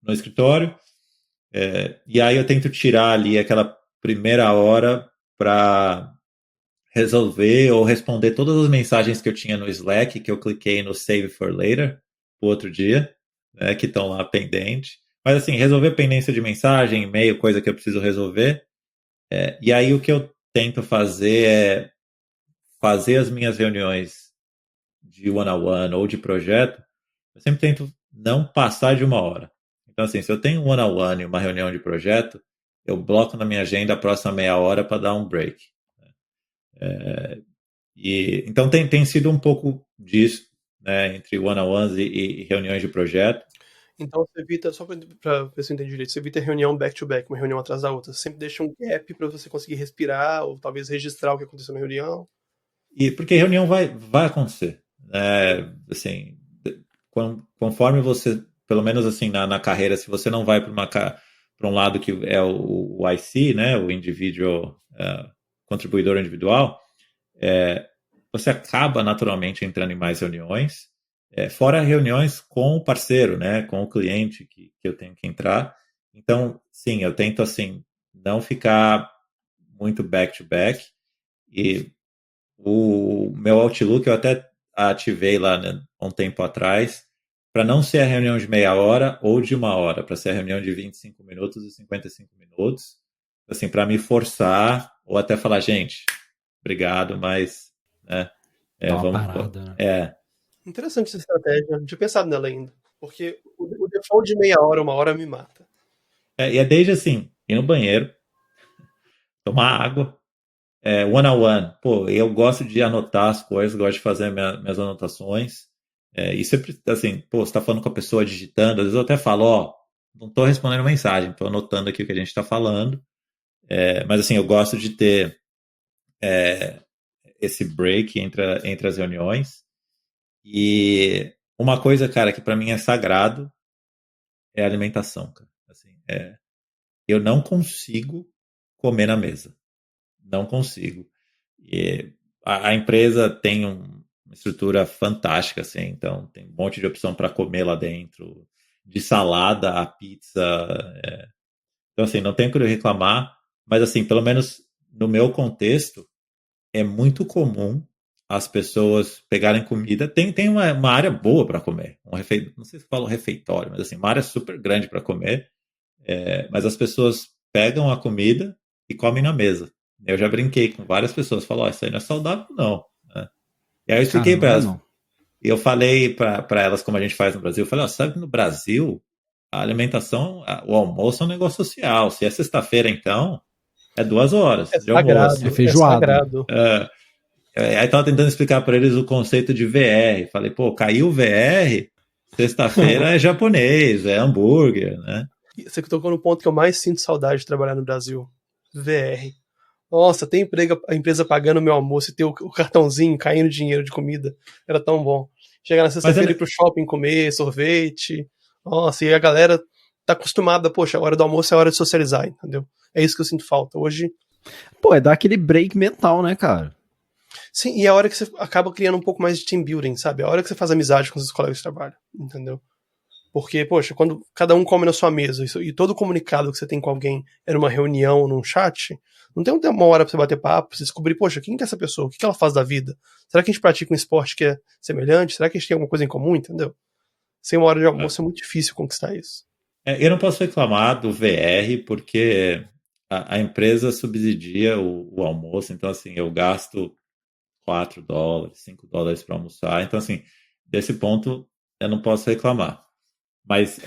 escritório, e aí eu tento tirar ali aquela primeira hora para resolver ou responder todas as mensagens que eu tinha no Slack, que eu cliquei no Save for Later, o outro dia, né, que estão lá pendentes. Mas assim, resolver pendência de mensagem, e-mail, coisa que eu preciso resolver. E aí o que eu tento fazer é fazer as minhas reuniões de one-on-one ou de projeto, eu sempre tento não passar de 1 hora. Então, assim, se eu tenho um one-on-one e uma reunião de projeto, eu bloco na minha agenda a próxima meia hora para dar um break. Então, tem sido um pouco disso, né, entre one-on-ones e reuniões de projeto. Então você evita, só pra ver se eu entendi direito, você evita reunião back-to-back, uma reunião atrás da outra. Você sempre deixa um gap para você conseguir respirar, ou talvez registrar o que aconteceu na reunião. E porque reunião vai acontecer, né? Assim, conforme você, pelo menos assim na carreira, se você não vai para um lado que é o IC, né, o individual contribuidor individual, você acaba naturalmente entrando em mais reuniões, fora reuniões com o parceiro, né, com o cliente que eu tenho que entrar. Então, sim, eu tento assim não ficar muito back to back. E o meu Outlook eu até ativei lá, né, um tempo atrás, para não ser a reunião de meia hora ou de 1 hora, para ser a reunião de 25 minutos e 55 minutos, assim, para me forçar ou até falar, gente, obrigado, mas, né, Dá uma vamos, parada, né? Interessante essa estratégia, não tinha pensado nela ainda. Porque o default de meia hora, 1 hora me mata. E é desde assim, ir no banheiro, tomar água, one-on-one. Pô, eu gosto de anotar as coisas, gosto de fazer minhas anotações. E sempre, assim, pô, você tá falando com a pessoa digitando, às vezes eu até falo, ó, não tô respondendo mensagem, tô anotando aqui o que a gente tá falando. Mas assim, eu gosto de ter esse break entre as reuniões. E uma coisa, cara, que para mim é sagrado é a alimentação, cara. Assim, eu não consigo comer na mesa. Não consigo. E a empresa tem uma estrutura fantástica, assim, então tem um monte de opção para comer lá dentro, de salada a pizza. Então, assim, não tem o que reclamar, mas, assim, pelo menos no meu contexto, é muito comum as pessoas pegarem comida. Tem uma área boa para comer, não sei se falo refeitório, mas, assim, uma área super grande para comer, mas as pessoas pegam a comida e comem na mesa. Eu já brinquei com várias pessoas, falo, isso aí não é saudável, não. Né? E aí eu expliquei para Caramba, elas, não. e eu falei para elas como a gente faz no Brasil, eu falei, sabe que no Brasil a alimentação, o almoço é um negócio social. Se é sexta-feira, então, é 2 horas É de almoço. É sagrado, é feijoada. sagrado. Aí tava tentando explicar para eles o conceito de VR. Falei, pô, caiu o VR, sexta-feira é japonês, é hambúrguer, né? E você tocou no ponto que eu mais sinto saudade de trabalhar no Brasil. VR. Nossa, tem a empresa pagando meu almoço e ter o cartãozinho caindo dinheiro de comida. Era tão bom. Chegar na Mas sexta-feira e ir pro shopping comer, sorvete. Nossa, e a galera tá acostumada, poxa, a hora do almoço é a hora de socializar, entendeu? É isso que eu sinto falta. Hoje, Pô, é dar aquele break mental, né, cara? sim, e é a hora que você acaba criando um pouco mais de team building, sabe? É a hora que você faz amizade com seus colegas de trabalho, entendeu? Porque, poxa, quando cada um come na sua mesa e todo comunicado que você tem com alguém é numa reunião, num chat, não tem 1 hora pra você bater papo, pra você descobrir, poxa, quem que é essa pessoa? O que ela faz da vida? Será que a gente pratica um esporte que é semelhante? Será que a gente tem alguma coisa em comum, entendeu? Sem 1 hora de almoço é muito difícil conquistar isso. Eu não posso reclamar do VR porque a empresa subsidia o almoço, então assim, eu gasto $4, $5 para almoçar. Então, assim, desse ponto, eu não posso reclamar. Mas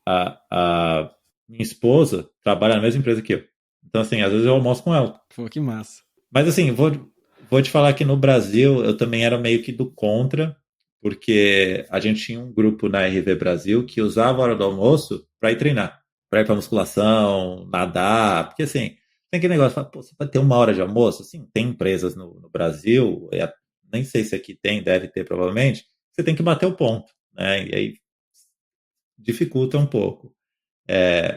a minha esposa trabalha na mesma empresa que eu. Então, assim, às vezes eu almoço com ela. Pô, que massa. Mas, assim, vou te falar que no Brasil eu também era meio que do contra, porque a gente tinha um grupo na RV Brasil que usava a hora do almoço para ir treinar, para ir para musculação, nadar, porque assim, tem aquele negócio, fala, pô, você vai ter uma hora de almoço? Assim, tem empresas no Brasil, nem sei se aqui tem, deve ter provavelmente, você tem que bater o ponto, né? E aí dificulta um pouco.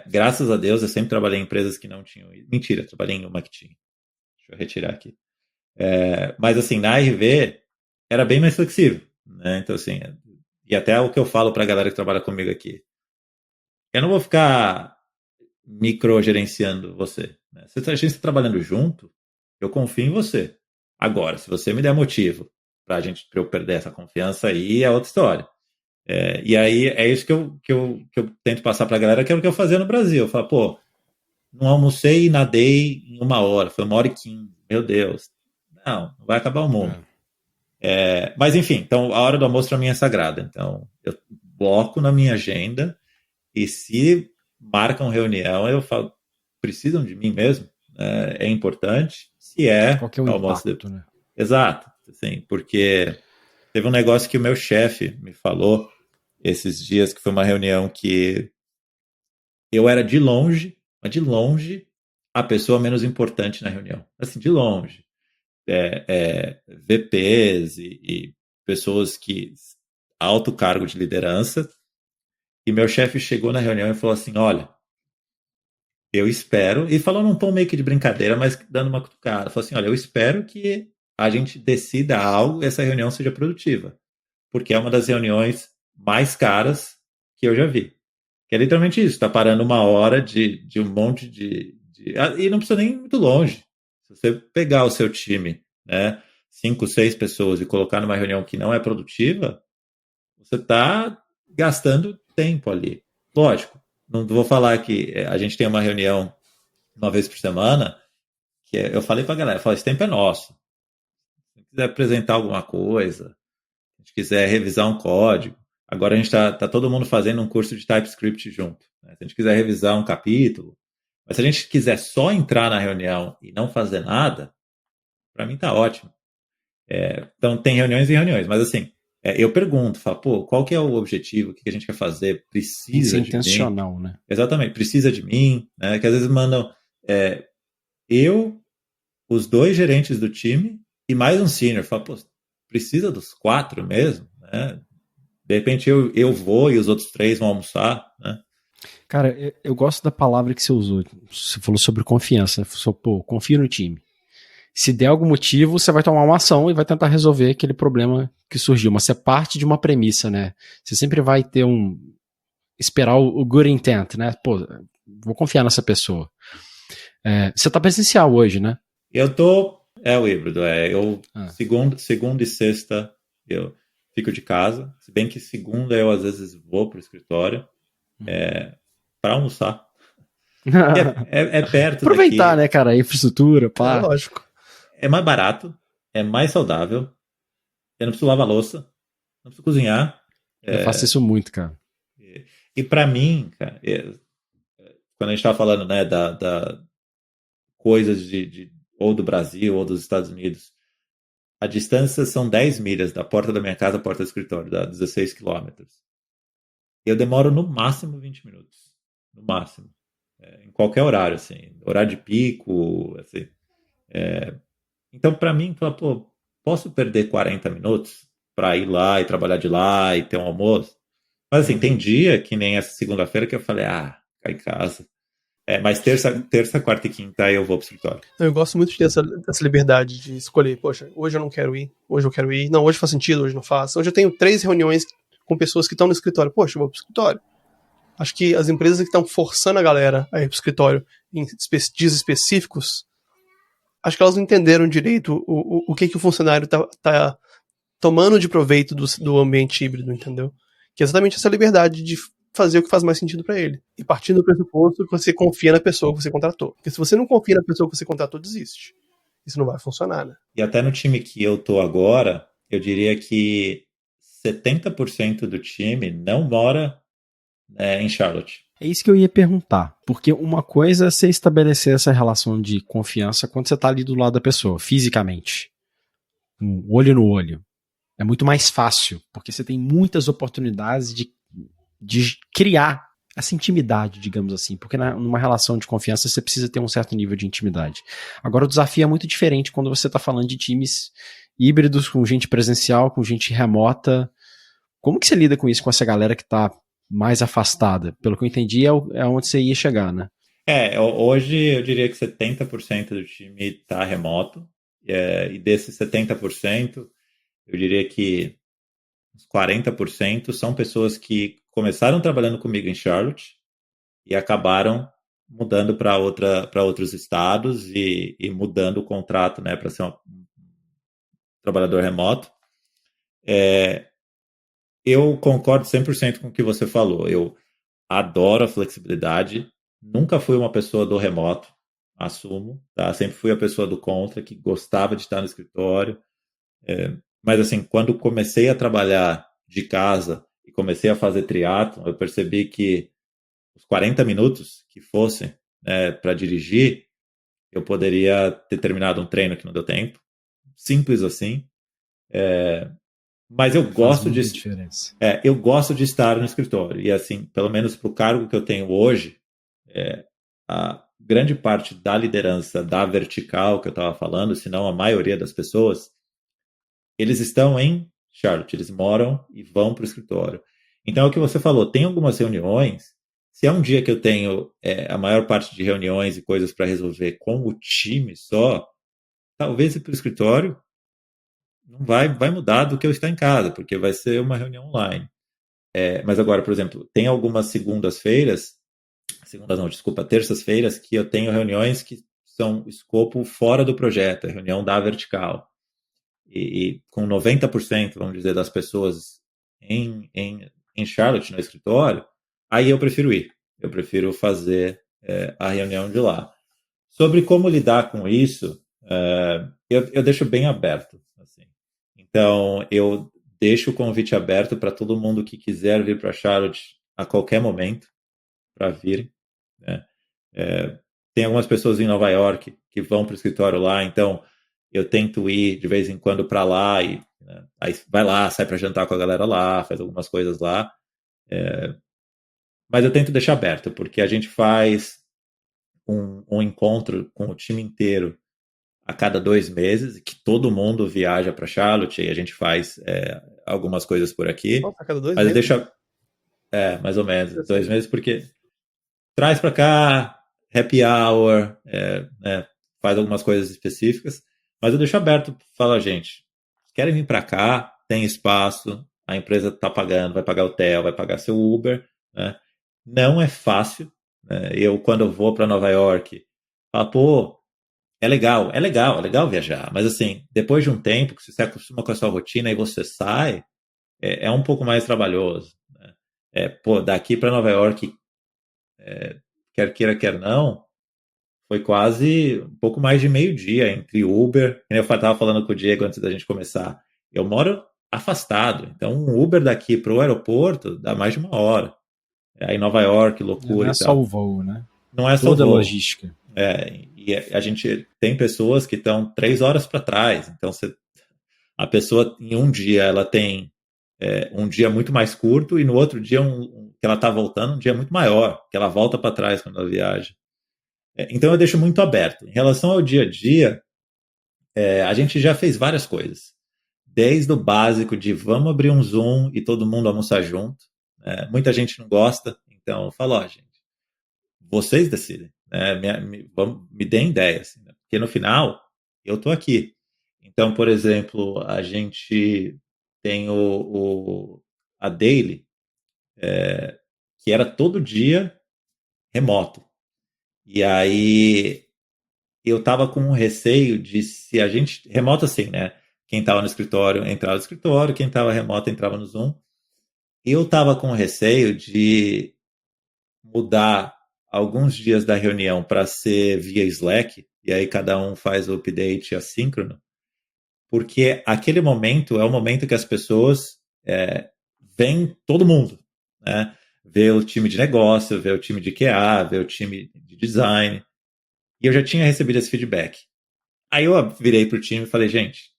Graças a Deus, eu sempre trabalhei em empresas que não tinham. Mentira, trabalhei em uma que tinha. Deixa eu retirar aqui. Mas assim, na RV era bem mais flexível, né? Então assim, e até o que eu falo pra galera que trabalha comigo aqui, eu não vou ficar microgerenciando você, né? Se a gente está trabalhando junto, eu confio em você. Agora, se você me der motivo pra eu perder essa confiança, aí é outra história. E aí é isso que eu tento passar pra galera, que é o que eu fazia no Brasil. Eu falo, pô, não almocei e nadei em 1 hora, foi 1h15, meu Deus. Não vai acabar o mundo. Mas enfim, então a hora do almoço para mim é sagrada. Então eu bloco na minha agenda e se marcam reunião, eu falo, precisam de mim mesmo? É importante. Se Qual que é o almoço impacto, né? Exato, assim, porque teve um negócio que o meu chefe me falou esses dias, que foi uma reunião que eu era de longe, mas de longe, a pessoa menos importante na reunião. Assim, de longe. VPs e pessoas que alto cargo de liderança, e meu chefe chegou na reunião e falou assim, olha, eu espero, e falou num tom meio que de brincadeira, mas dando uma cutucada, falou assim, olha, eu espero que a gente decida algo e essa reunião seja produtiva, porque é uma das reuniões mais caras que eu já vi. Que é literalmente isso, está parando 1 hora de um monte e não precisa nem ir muito longe. Se você pegar o seu time, né, 5, 6 pessoas e colocar numa reunião que não é produtiva, você está gastando tempo ali. Lógico, não vou falar que a gente tem uma reunião 1 vez por semana, que eu falei para a galera, esse tempo é nosso. Se quiser apresentar alguma coisa, se a gente quiser revisar um código, agora a gente está todo mundo fazendo um curso de TypeScript junto. Né? Se a gente quiser revisar um capítulo, mas se a gente quiser só entrar na reunião e não fazer nada, para mim tá ótimo. Então tem reuniões e reuniões, mas assim, eu pergunto, falo, pô, qual que é o objetivo, o que a gente quer fazer? Precisa de intencional, mim? Né? Exatamente, precisa de mim, né? Que às vezes mandam os 2 gerentes do time e mais um senior. Falo, pô, precisa dos 4 mesmo, né? De repente eu vou e os outros 3 vão almoçar, né? Cara, eu gosto da palavra que você usou. Você falou sobre confiança. Você falou, pô, confio no time. Se der algum motivo, você vai tomar uma ação e vai tentar resolver aquele problema que surgiu. Mas você é parte de uma premissa, né? Você sempre vai ter esperar o good intent, né? Pô, vou confiar nessa pessoa. Você tá presencial hoje, né? Eu tô... o híbrido. Segunda e sexta eu fico de casa. Se bem que segunda eu às vezes vou pro escritório para almoçar. É perto Aproveitar, daqui. né, cara? A infraestrutura, pá. Lógico. É mais barato, é mais saudável. Eu não preciso lavar louça, não preciso cozinhar. Eu faço isso muito, cara. E para mim, cara, quando a gente estava falando, né, da coisas ou do Brasil ou dos Estados Unidos, a distância são 10 milhas da porta da minha casa à porta do escritório, dá 16 quilômetros. Eu demoro no máximo 20 minutos. No máximo. Em qualquer horário, assim. Horário de pico, assim. Então, para mim, pô, posso perder 40 minutos para ir lá e trabalhar de lá e ter um almoço? Mas, assim, tem dia, que nem essa segunda-feira, que eu falei, cai em casa. Mas terça, quarta e quinta eu vou pro escritório. Eu gosto muito dessa liberdade de escolher. Poxa, hoje eu não quero ir, hoje eu quero ir. Não, hoje faz sentido, hoje não faz. Hoje eu tenho 3 reuniões com pessoas que estão no escritório. Poxa, eu vou pro escritório. Acho que as empresas que estão forçando a galera a ir pro escritório em dias específicos, acho que elas não entenderam direito o que o funcionário tá tomando de proveito do ambiente híbrido, entendeu? Que é exatamente essa liberdade de fazer o que faz mais sentido para ele. E partindo do pressuposto que você confia na pessoa que você contratou. Porque se você não confia na pessoa que você contratou, desiste. Isso não vai funcionar, né? E até no time que eu tô agora, eu diria que 70% do time não mora em Charlotte. É isso que eu ia perguntar, porque uma coisa é você estabelecer essa relação de confiança quando você tá ali do lado da pessoa, fisicamente, olho no olho. É muito mais fácil, porque você tem muitas oportunidades de criar essa intimidade, digamos assim, porque numa relação de confiança você precisa ter um certo nível de intimidade. Agora o desafio é muito diferente quando você está falando de times híbridos, com gente presencial, com gente remota. Como que você lida com isso, com essa galera que está mais afastada? Pelo que eu entendi, é onde você ia chegar, né? Hoje eu diria que 70% do time está remoto, e desses 70%, eu diria que uns 40% são pessoas que começaram trabalhando comigo em Charlotte e acabaram mudando para outros estados e mudando o contrato, né, para ser um trabalhador remoto. Eu concordo 100% com o que você falou. Eu adoro a flexibilidade. Nunca fui uma pessoa do remoto, assumo. Tá? Sempre fui a pessoa do contra, que gostava de estar no escritório. Mas, assim, quando comecei a trabalhar de casa e comecei a fazer triatlon, eu percebi que os 40 minutos que fossem, né, para dirigir, eu poderia ter terminado um treino que não deu tempo. Simples assim. Mas eu gosto de diferença. eu gosto de estar no escritório. E, assim, pelo menos para o cargo que eu tenho hoje, a grande parte da liderança da vertical que eu estava falando, se não a maioria das pessoas, eles estão em Charlotte, eles moram e vão para o escritório. Então, é o que você falou, tem algumas reuniões, se é um dia que eu tenho a maior parte de reuniões e coisas para resolver com o time só, talvez ir para o escritório não vai mudar do que eu estar em casa, porque vai ser uma reunião online. Mas agora, por exemplo, tem algumas terças-feiras que eu tenho reuniões que são escopo fora do projeto, é reunião da vertical. E com 90%, vamos dizer, das pessoas em Charlotte, no escritório, aí eu prefiro ir. Eu prefiro fazer a reunião de lá. Sobre como lidar com isso, eu deixo bem aberto. Assim. Então, eu deixo o convite aberto para todo mundo que quiser vir para Charlotte a qualquer momento, para vir. Né? Tem algumas pessoas em Nova York que vão para o escritório lá, então eu tento ir de vez em quando para lá e aí vai lá, sai para jantar com a galera lá, faz algumas coisas lá. Mas eu tento deixar aberto, porque a gente faz um encontro com o time inteiro a cada 2 meses, que todo mundo viaja para Charlotte e a gente faz algumas coisas por aqui. A cada 2 mas meses? Deixa mais ou menos 2 meses, porque traz para cá, happy hour, né, faz algumas coisas específicas, mas eu deixo aberto, fala, gente, querem vir para cá, tem espaço, a empresa está pagando, vai pagar hotel, vai pagar seu Uber, né? Não é fácil, né? Eu, quando eu vou para Nova York, falo, pô, é legal viajar, mas assim, depois de um tempo que você se acostuma com a sua rotina e você sai, é um pouco mais trabalhoso, né? Pô, daqui para Nova York, quer queira, quer não, foi quase um pouco mais de meio-dia entre Uber. Eu estava falando com o Diego antes da gente começar. Eu moro afastado, então um Uber daqui para o aeroporto dá mais de 1 hora. Aí Nova York, loucura Não é e só tal. o voo, né? Não é só Toda a voo. logística. E a gente tem pessoas que estão 3 horas para trás. Então a pessoa em um dia ela tem um dia muito mais curto e no outro dia que ela está voltando um dia muito maior, que ela volta para trás quando ela viaja. Então eu deixo muito aberto. Em relação ao dia a dia, a gente já fez várias coisas. Desde o básico de vamos abrir um Zoom e todo mundo almoçar junto. Muita gente não gosta, então eu falo, gente, vocês decidem. Me deem ideias. Assim, né? Porque no final, eu estou aqui. Então, por exemplo, a gente tem a Daily, que era todo dia remoto. E aí eu tava com um receio de se a gente. Remoto assim, né? Quem tava no escritório entrava no escritório, quem tava remoto entrava no Zoom. Eu tava com receio de mudar alguns dias da reunião para ser via Slack, e aí cada um faz o update assíncrono, porque aquele momento é o momento que as pessoas vem todo mundo, né? Vê o time de negócio, vê o time de QA, vê o time de design. E eu já tinha recebido esse feedback. Aí eu virei pro time e falei, gente,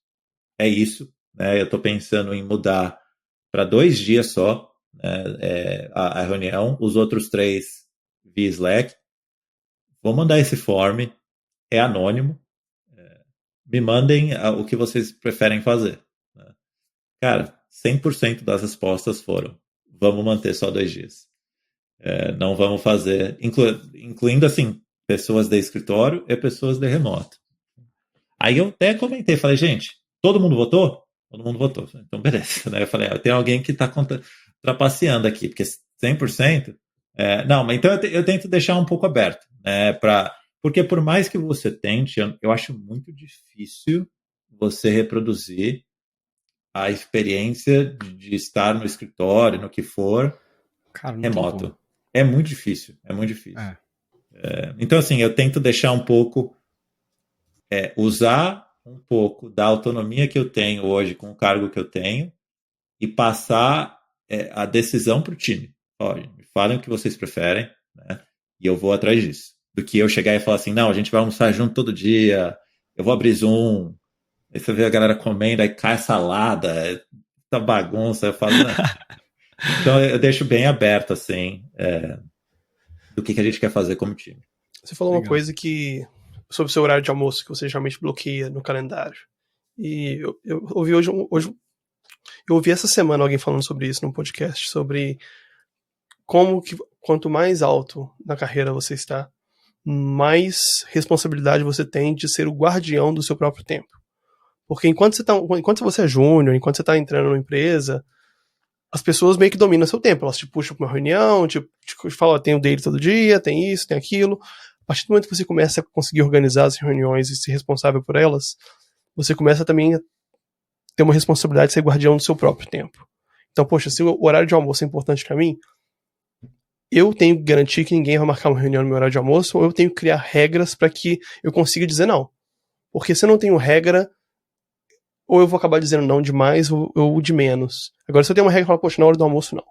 é isso, né? Eu estou pensando em mudar para 2 dias só, né, a reunião, os outros 3 via Slack. Vou mandar esse form, é anônimo, me mandem o que vocês preferem fazer. Né? Cara, 100% das respostas foram, vamos manter só 2 dias. Não vamos fazer, incluindo assim, pessoas de escritório e pessoas de remoto. Aí eu até comentei, falei, gente, todo mundo votou? Todo mundo votou. Então, beleza. Né? Eu falei, tem alguém que está trapaceando aqui, porque 100%. Não, mas então eu tento deixar um pouco aberto, né? Porque por mais que você tente, eu acho muito difícil você reproduzir a experiência de estar no escritório, no que for, Cara, não tem remoto. como. É muito difícil, é muito difícil. Então, assim, eu tento deixar um pouco, usar um pouco da autonomia que eu tenho hoje com o cargo que eu tenho e passar a decisão para o time. Olha, me falem o que vocês preferem, né? E eu vou atrás disso. Do que eu chegar e falar assim, não, a gente vai almoçar junto todo dia, eu vou abrir Zoom, aí você vê a galera comendo, aí cai salada, tá bagunça, eu falo, não. Então eu deixo bem aberto, assim, do que a gente quer fazer como time. Você falou Legal. uma coisa sobre o seu horário de almoço, que você geralmente bloqueia no calendário. E eu ouvi hoje, eu ouvi essa semana alguém falando sobre isso num podcast, sobre como que quanto mais alto na carreira você está, mais responsabilidade você tem de ser o guardião do seu próprio tempo. Porque enquanto você é júnior, enquanto você está entrando numa empresa, as pessoas meio que dominam seu tempo. Elas te puxam para uma reunião, te falam, tem o daily todo dia, tem isso, tem aquilo. A partir do momento que você começa a conseguir organizar as reuniões e ser responsável por elas, você começa também a ter uma responsabilidade de ser guardião do seu próprio tempo. Então, poxa, se o horário de almoço é importante para mim, eu tenho que garantir que ninguém vai marcar uma reunião no meu horário de almoço, ou eu tenho que criar regras para que eu consiga dizer não. Porque se eu não tenho regra, ou eu vou acabar dizendo não demais ou de menos. Agora, se eu tenho uma regra e falo, poxa, na hora do almoço não,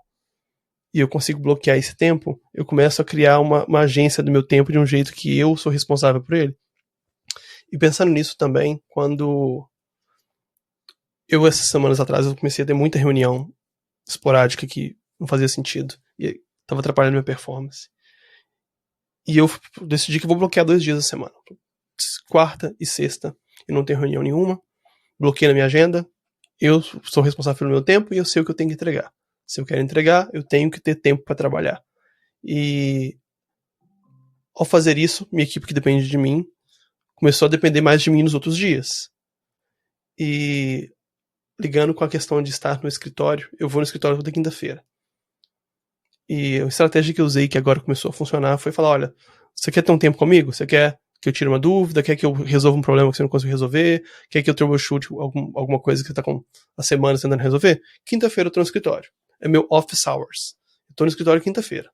e eu consigo bloquear esse tempo, eu começo a criar uma agência do meu tempo de um jeito que eu sou responsável por ele. E pensando nisso também, quando essas semanas atrás, eu comecei a ter muita reunião esporádica que não fazia sentido, e estava atrapalhando minha performance. E eu decidi que vou bloquear 2 dias da semana. Quarta e sexta, eu não tenho reunião nenhuma, bloqueei na minha agenda, eu sou responsável pelo meu tempo e eu sei o que eu tenho que entregar. Se eu quero entregar, eu tenho que ter tempo para trabalhar. E ao fazer isso, minha equipe que depende de mim começou a depender mais de mim nos outros dias. E ligando com a questão de estar no escritório, eu vou no escritório toda quinta-feira. E a estratégia que eu usei, que agora começou a funcionar, foi falar, olha, você quer ter um tempo comigo? Você quer que eu tire uma dúvida? Quer que eu resolva um problema que você não conseguiu resolver? Quer que eu troubleshoot alguma coisa que você está com a semana tentando resolver? Quinta-feira eu estou no escritório. É meu office hours. Eu estou no escritório quinta-feira.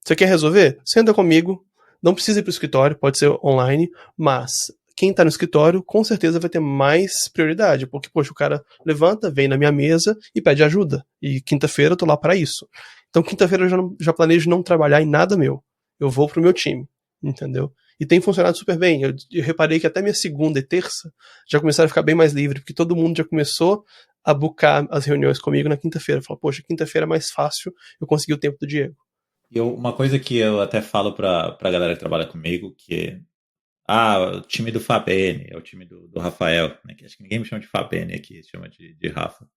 Você quer resolver? Senta comigo. Não precisa ir para o escritório, pode ser online, mas quem está no escritório com certeza vai ter mais prioridade, porque, poxa, o cara levanta, vem na minha mesa e pede ajuda. E quinta-feira eu tô lá para isso. Então, quinta-feira eu já planejo não trabalhar em nada meu. Eu vou pro meu time, entendeu? E tem funcionado super bem. Eu reparei que até minha segunda e terça já começaram a ficar bem mais livre, porque todo mundo já começou a buscar as reuniões comigo na quinta-feira. Falou, poxa, quinta-feira é mais fácil eu conseguir o tempo do Diego. E uma coisa que eu até falo pra galera que trabalha comigo, que o time do Fabene, é o time do Rafael, né? Que acho que ninguém me chama de Fabene aqui, chama de Rafa.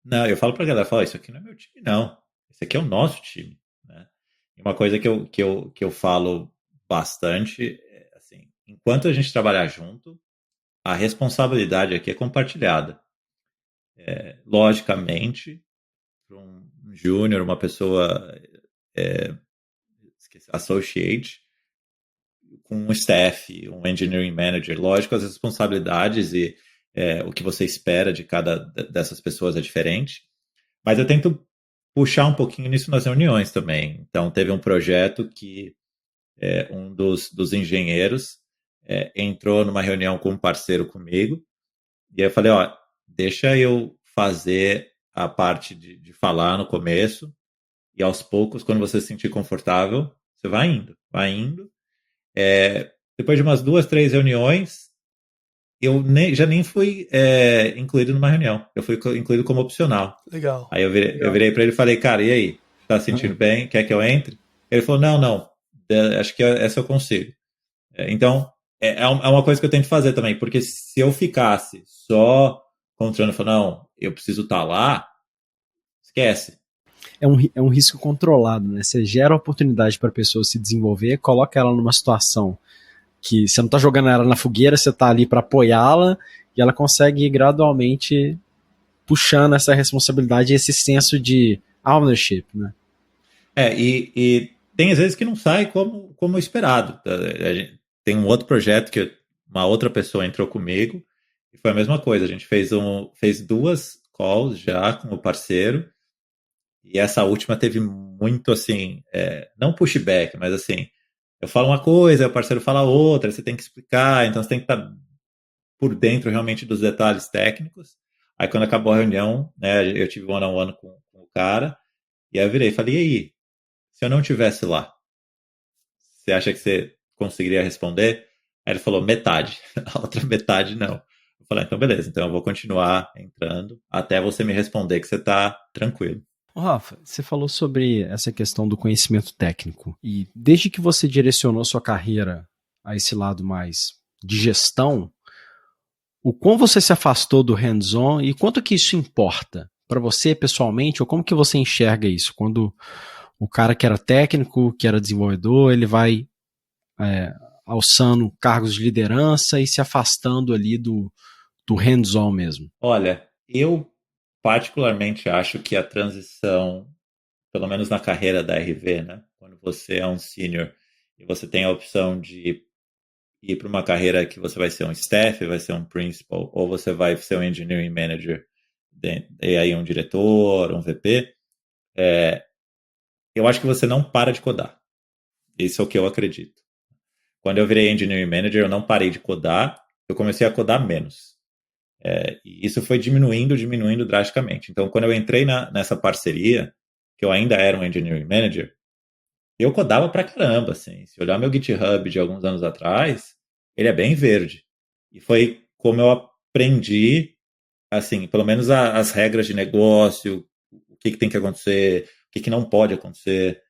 Não, eu falo pra galera, isso aqui não é meu time, não. Esse aqui é o nosso time, né? E uma coisa que eu falo bastante, assim, enquanto a gente trabalhar junto, a responsabilidade aqui é compartilhada. Logicamente, para um júnior, uma pessoa associate, com um staff, um engineering manager, lógico, as responsabilidades e o que você espera de cada dessas pessoas é diferente, mas eu tento puxar um pouquinho nisso nas reuniões também. Então, teve um projeto que um dos engenheiros entrou numa reunião com um parceiro comigo, e aí eu falei, deixa eu fazer a parte de falar no começo, e aos poucos, quando você se sentir confortável, você vai indo, vai indo. Depois de umas 2, 3 reuniões, eu já nem fui incluído numa reunião. Eu fui incluído como opcional. Legal. Aí eu virei para ele e falei, cara, e aí? Tá se sentindo bem? Quer que eu entre? Ele falou, não. Acho que essa eu consigo. Então, é uma coisa que eu tento fazer também, porque se eu ficasse só controlando e falando, não, eu preciso estar lá, esquece. É um risco controlado, né? Você gera oportunidade para a pessoa se desenvolver, coloca ela numa situação que você não está jogando ela na fogueira, você está ali para apoiá-la e ela consegue ir gradualmente puxando essa responsabilidade e esse senso de ownership, né? E tem às vezes que não sai como esperado. Tem um outro projeto que uma outra pessoa entrou comigo e foi a mesma coisa. A gente fez 2 calls já com o parceiro e essa última teve muito assim, não pushback, mas assim, eu falo uma coisa, o parceiro fala outra, você tem que explicar, então você tem que estar por dentro realmente dos detalhes técnicos. Aí quando acabou a reunião, né, eu tive one-on-one com o cara, e aí eu virei e falei, e aí, se eu não tivesse lá, você acha que você conseguiria responder? Aí ele falou, metade, a outra metade não. Eu falei, então beleza, então eu vou continuar entrando até você me responder que você está tranquilo. Rafa, você falou sobre essa questão do conhecimento técnico e desde que você direcionou sua carreira a esse lado mais de gestão, o quão você se afastou do hands-on e quanto que isso importa para você pessoalmente ou como que você enxerga isso quando o cara que era técnico, que era desenvolvedor, ele vai alçando cargos de liderança e se afastando ali do hands-on mesmo? Olha, eu particularmente acho que a transição, pelo menos na carreira da RV, né? Quando você é um senior e você tem a opção de ir para uma carreira que você vai ser um staff, vai ser um principal, ou você vai ser um engineering manager, e aí um diretor, um VP, eu acho que você não para de codar. Isso é o que eu acredito. Quando eu virei engineering manager, eu não parei de codar, eu comecei a codar menos. E isso foi diminuindo drasticamente. Então, quando eu entrei nessa parceria, que eu ainda era um engineering manager, eu codava pra caramba, assim. Se olhar meu GitHub de alguns anos atrás, ele é bem verde. E foi como eu aprendi, assim, pelo menos as regras de negócio, o que tem que acontecer, o que não pode acontecer.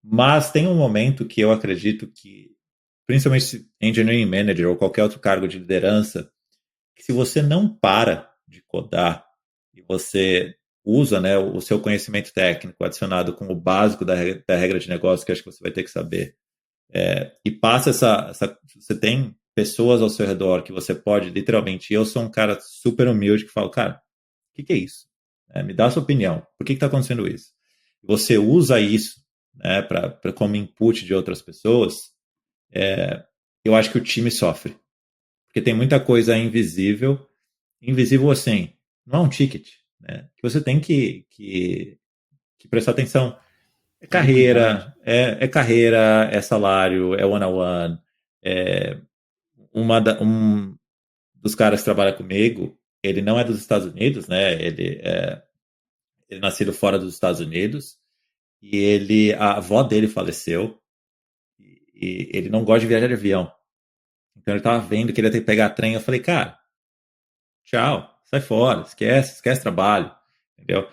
Mas tem um momento que eu acredito que, principalmente engineering manager ou qualquer outro cargo de liderança, que se você não para de codar e você usa, né, o seu conhecimento técnico adicionado com o básico da regra de negócio, que acho que você vai ter que saber, e passa você tem pessoas ao seu redor que você pode literalmente, eu sou um cara super humilde que falo, cara, o que é isso? Me dá a sua opinião, por que está acontecendo isso? Você usa isso, né, como input de outras pessoas, eu acho que o time sofre. Porque tem muita coisa invisível assim, não é um ticket, né? Que você tem que prestar atenção. É carreira, carreira, é salário, é one-on-one. Um dos caras que trabalha comigo, ele não é dos Estados Unidos, né? Ele é nascido fora dos Estados Unidos e a avó dele faleceu e ele não gosta de viajar de avião. Então ele tava vendo que ele ia ter que pegar trem. Eu falei, cara, tchau, sai fora, esquece trabalho, entendeu?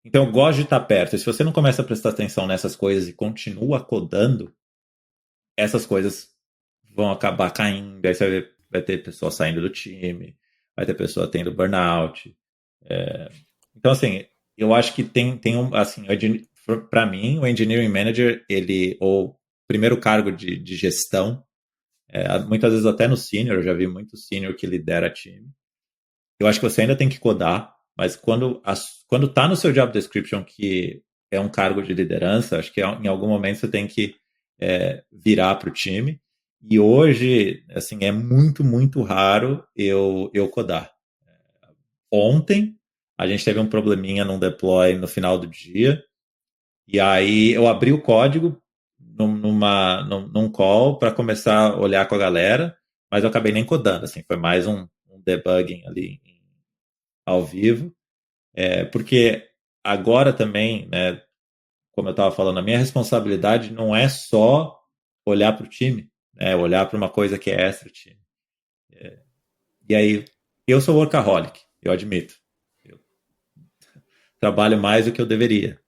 Então eu gosto de estar perto. E se você não começa a prestar atenção nessas coisas e continua codando, essas coisas vão acabar caindo. Aí você vai ter pessoa saindo do time, vai ter pessoa tendo burnout. Então, assim, eu acho que tem assim, para mim, o engineering manager, ou primeiro cargo de gestão, muitas vezes até no senior, eu já vi muito senior que lidera time. Eu acho que você ainda tem que codar, mas quando tá no seu job description que é um cargo de liderança, acho que em algum momento você tem que virar para o time. E hoje, assim, é muito, muito raro eu codar. Ontem, a gente teve um probleminha num deploy no final do dia, e aí eu abri o código num call para começar a olhar com a galera, mas eu acabei nem codando, assim, foi mais um debugging ali ao vivo, porque agora também, né, como eu estava falando, a minha responsabilidade não é só olhar para o time, né, olhar para uma coisa que é extra time. E aí, eu sou workaholic, eu admito. Eu trabalho mais do que eu deveria.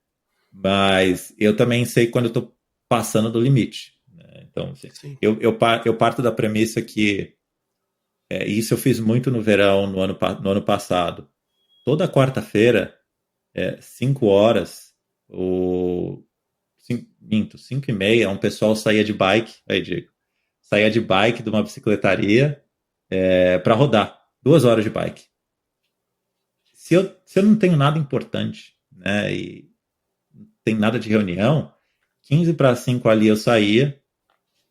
Mas eu também sei quando eu estou passando do limite. Né? Então, assim, eu parto da premissa que isso eu fiz muito no verão, no ano passado. Toda quarta-feira, 5 horas, ou 5:30, um pessoal saía de bike, aí Diego, saía de bike de uma bicicletaria para rodar. 2 horas de bike. Se eu não tenho nada importante, né, e não tem nada de reunião, 15 para 5 ali eu saía,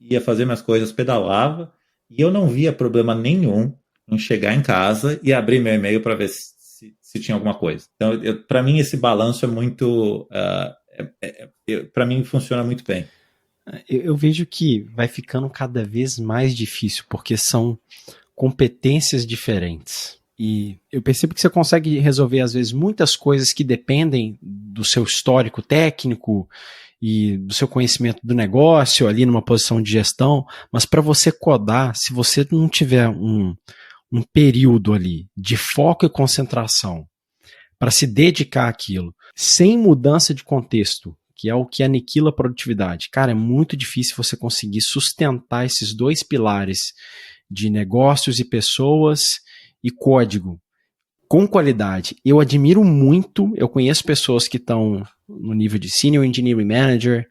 ia fazer minhas coisas, pedalava, e eu não via problema nenhum em chegar em casa e abrir meu e-mail para ver se tinha alguma coisa. Então, para mim, esse balanço é muito. Para mim, funciona muito bem. Eu vejo que vai ficando cada vez mais difícil, porque são competências diferentes. E eu percebo que você consegue resolver, às vezes, muitas coisas que dependem do seu histórico técnico e do seu conhecimento do negócio, ali numa posição de gestão, mas para você codar, se você não tiver um período ali de foco e concentração para se dedicar àquilo, sem mudança de contexto, que é o que aniquila a produtividade, cara, é muito difícil você conseguir sustentar esses dois pilares de negócios e pessoas e código com qualidade. Eu admiro muito, eu conheço pessoas que estão no nível de Senior Engineering Manager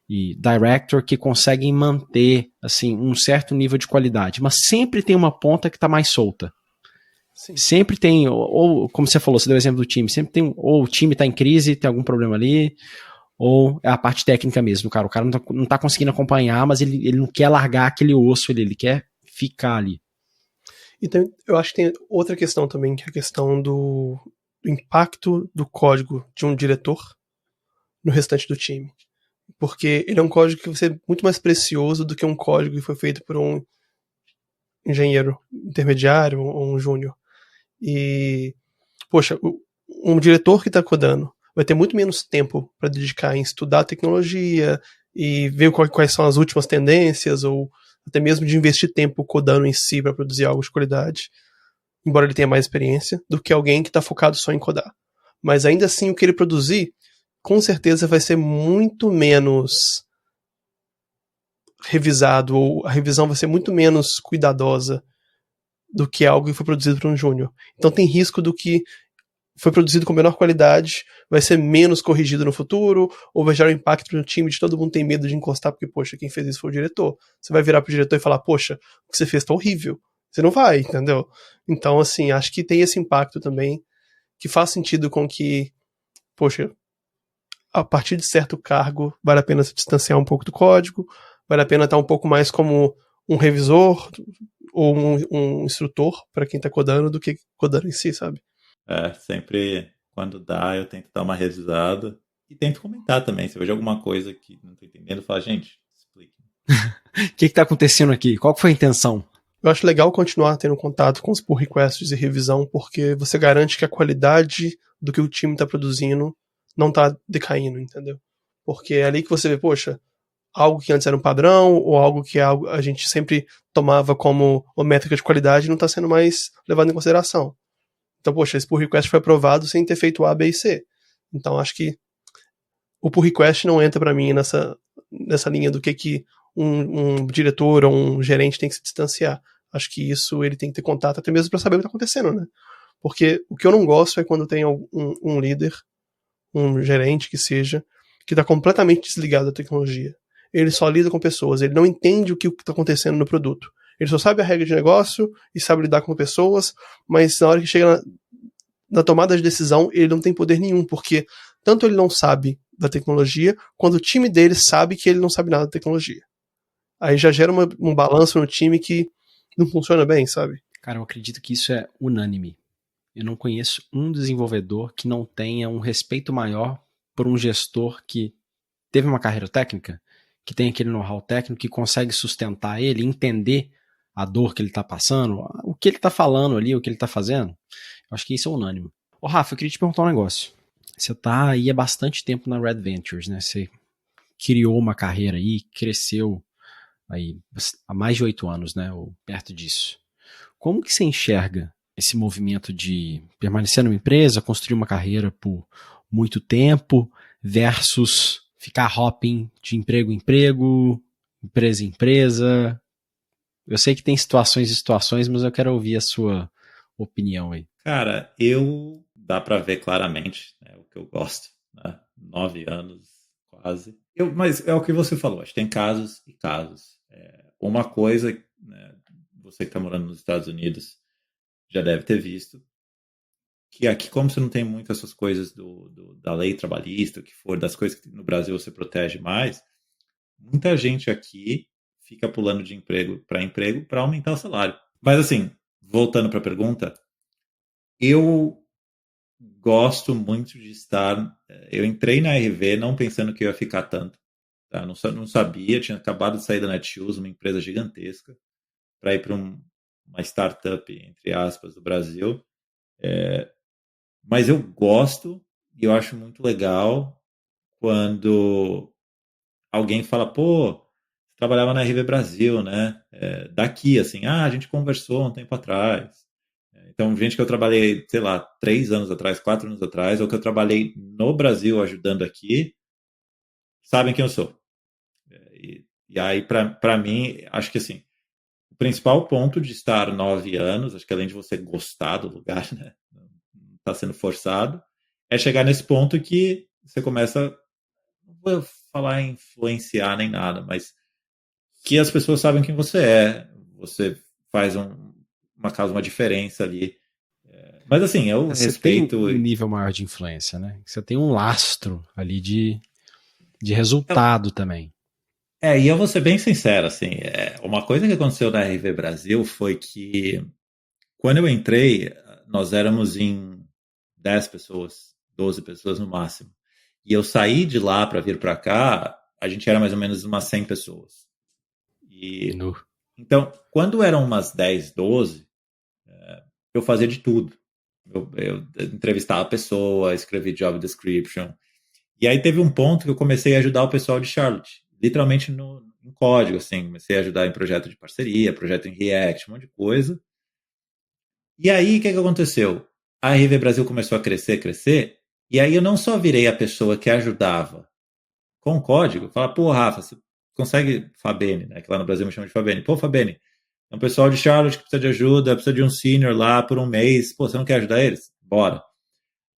e Director que conseguem manter assim, um certo nível de qualidade, mas sempre tem uma ponta que está mais solta. Sim. Sempre tem, ou como você falou, você deu o exemplo do time, sempre tem, ou o time está em crise, tem algum problema ali, ou é a parte técnica mesmo, cara. O cara não tá conseguindo acompanhar, mas ele não quer largar aquele osso ali, ele quer ficar ali. Então, eu acho que tem outra questão também, que é a questão do impacto do código de um diretor no restante do time. Porque ele é um código que vai ser muito mais precioso do que um código que foi feito por um engenheiro intermediário ou um júnior. E, poxa, um diretor que está codando vai ter muito menos tempo para dedicar em estudar a tecnologia e ver quais são as últimas tendências, ou até mesmo de investir tempo codando em si para produzir algo de qualidade, embora ele tenha mais experiência, do que alguém que está focado só em codar. Mas ainda assim, o que ele produzir, com certeza vai ser muito menos revisado, ou a revisão vai ser muito menos cuidadosa do que algo que foi produzido por um júnior. Então tem risco do que foi produzido com menor qualidade vai ser menos corrigido no futuro, ou vai gerar um impacto no time de todo mundo tem medo de encostar, porque, poxa, quem fez isso foi o diretor. Você vai virar pro diretor e falar, poxa, o que você fez tá horrível. Você não vai, entendeu? Então, assim, acho que tem esse impacto também, que faz sentido com que, poxa, a partir de certo cargo, vale a pena se distanciar um pouco do código, vale a pena estar um pouco mais como um revisor ou um instrutor para quem tá codando do que codando em si, sabe? Sempre quando dá eu tento dar uma revisada e tento comentar também. Se eu vejo alguma coisa que não tô entendendo, eu falo, gente, explique. O que tá acontecendo aqui? Qual foi a intenção? Eu acho legal continuar tendo contato com os pull requests e revisão, porque você garante que a qualidade do que o time tá produzindo não tá decaindo, entendeu? Porque é ali que você vê, poxa, algo que antes era um padrão, ou algo que a gente sempre tomava como uma métrica de qualidade não tá sendo mais levado em consideração. Então, poxa, esse pull request foi aprovado sem ter feito A, B e C. Então, acho que o pull request não entra para mim nessa linha do que um diretor ou um gerente tem que se distanciar. Acho que isso ele tem que ter contato até mesmo para saber o que está acontecendo, né? Porque o que eu não gosto é quando tem um líder, um gerente que seja, que está completamente desligado da tecnologia. Ele só lida com pessoas, ele não entende o que está acontecendo no produto. Ele só sabe a regra de negócio e sabe lidar com pessoas, mas na hora que chega na tomada de decisão, ele não tem poder nenhum, porque tanto ele não sabe da tecnologia, quanto o time dele sabe que ele não sabe nada da tecnologia. Aí já gera um balanço no time que não funciona bem, sabe? Cara, eu acredito que isso é unânime. Eu não conheço um desenvolvedor que não tenha um respeito maior por um gestor que teve uma carreira técnica, que tem aquele know-how técnico, que consegue sustentar ele, entender a dor que ele está passando, o que ele está falando ali, o que ele está fazendo. Eu Acho que isso é unânime. Ô, Rafa, eu queria te perguntar um negócio. Você tá aí há bastante tempo na Red Ventures, né? Você criou uma carreira aí, cresceu aí há mais de 8 anos, né? Ou perto disso. Como que você enxerga esse movimento de permanecer numa empresa, construir uma carreira por muito tempo, versus ficar hopping de emprego em emprego, empresa em empresa? Eu sei que tem situações e situações, mas eu quero ouvir a sua opinião aí. Cara, dá pra ver claramente, né, o que eu gosto, né? 9 anos, quase. Mas é o que você falou, acho que tem casos e casos. Uma coisa, né, você que está morando nos Estados Unidos já deve ter visto, que aqui, como você não tem muito essas coisas da lei trabalhista, o que for, das coisas que no Brasil você protege mais, muita gente aqui fica pulando de emprego para aumentar o salário. Mas assim, voltando para a pergunta, eu gosto muito de estar. Eu entrei na RV não pensando que eu ia ficar tanto. Tá? Não sabia, tinha acabado de sair da Netshoes, uma empresa gigantesca, para ir para uma startup, entre aspas, do Brasil. Mas eu gosto e eu acho muito legal quando alguém fala, pô, você trabalhava na RV Brasil, né? Daqui, assim, a gente conversou um tempo atrás. Então, gente que eu trabalhei, sei lá, 3 anos atrás, 4 anos atrás, ou que eu trabalhei no Brasil ajudando aqui, sabem quem eu sou. E aí, para mim, acho que assim, o principal ponto de estar 9 anos, acho que além de você gostar do lugar, né? Não está sendo forçado, é chegar nesse ponto que você começa, não vou falar em influenciar nem nada, mas que as pessoas sabem quem você faz uma diferença ali. Mas assim, eu Você tem respeito. um nível maior de influência, né? Você tem um lastro ali de Então, resultado também. e eu vou ser bem sincero, assim, uma coisa que aconteceu na RV Brasil foi que quando eu entrei, nós éramos em 10 pessoas, 12 pessoas no máximo. E eu saí de lá para vir para cá, a gente era mais ou menos umas 100 pessoas. E No. então, quando eram umas 10, 12, eu fazia de tudo. Eu entrevistava a pessoa, escrevi job description. E aí teve um ponto que eu comecei a ajudar o pessoal de Charlotte, literalmente em código, assim. Comecei a ajudar em projeto de parceria, projeto em React, um monte de coisa. E aí, o que aconteceu? A RV Brasil começou a crescer, crescer, e aí eu não só virei a pessoa que ajudava com código, falar, pô, Rafa, você consegue Fabene, né? Que lá no Brasil me chama de Fabene. Pô, Fabene, é um pessoal de Charlotte que precisa de ajuda, precisa de um senior lá por um mês. Pô, você não quer ajudar eles? Bora.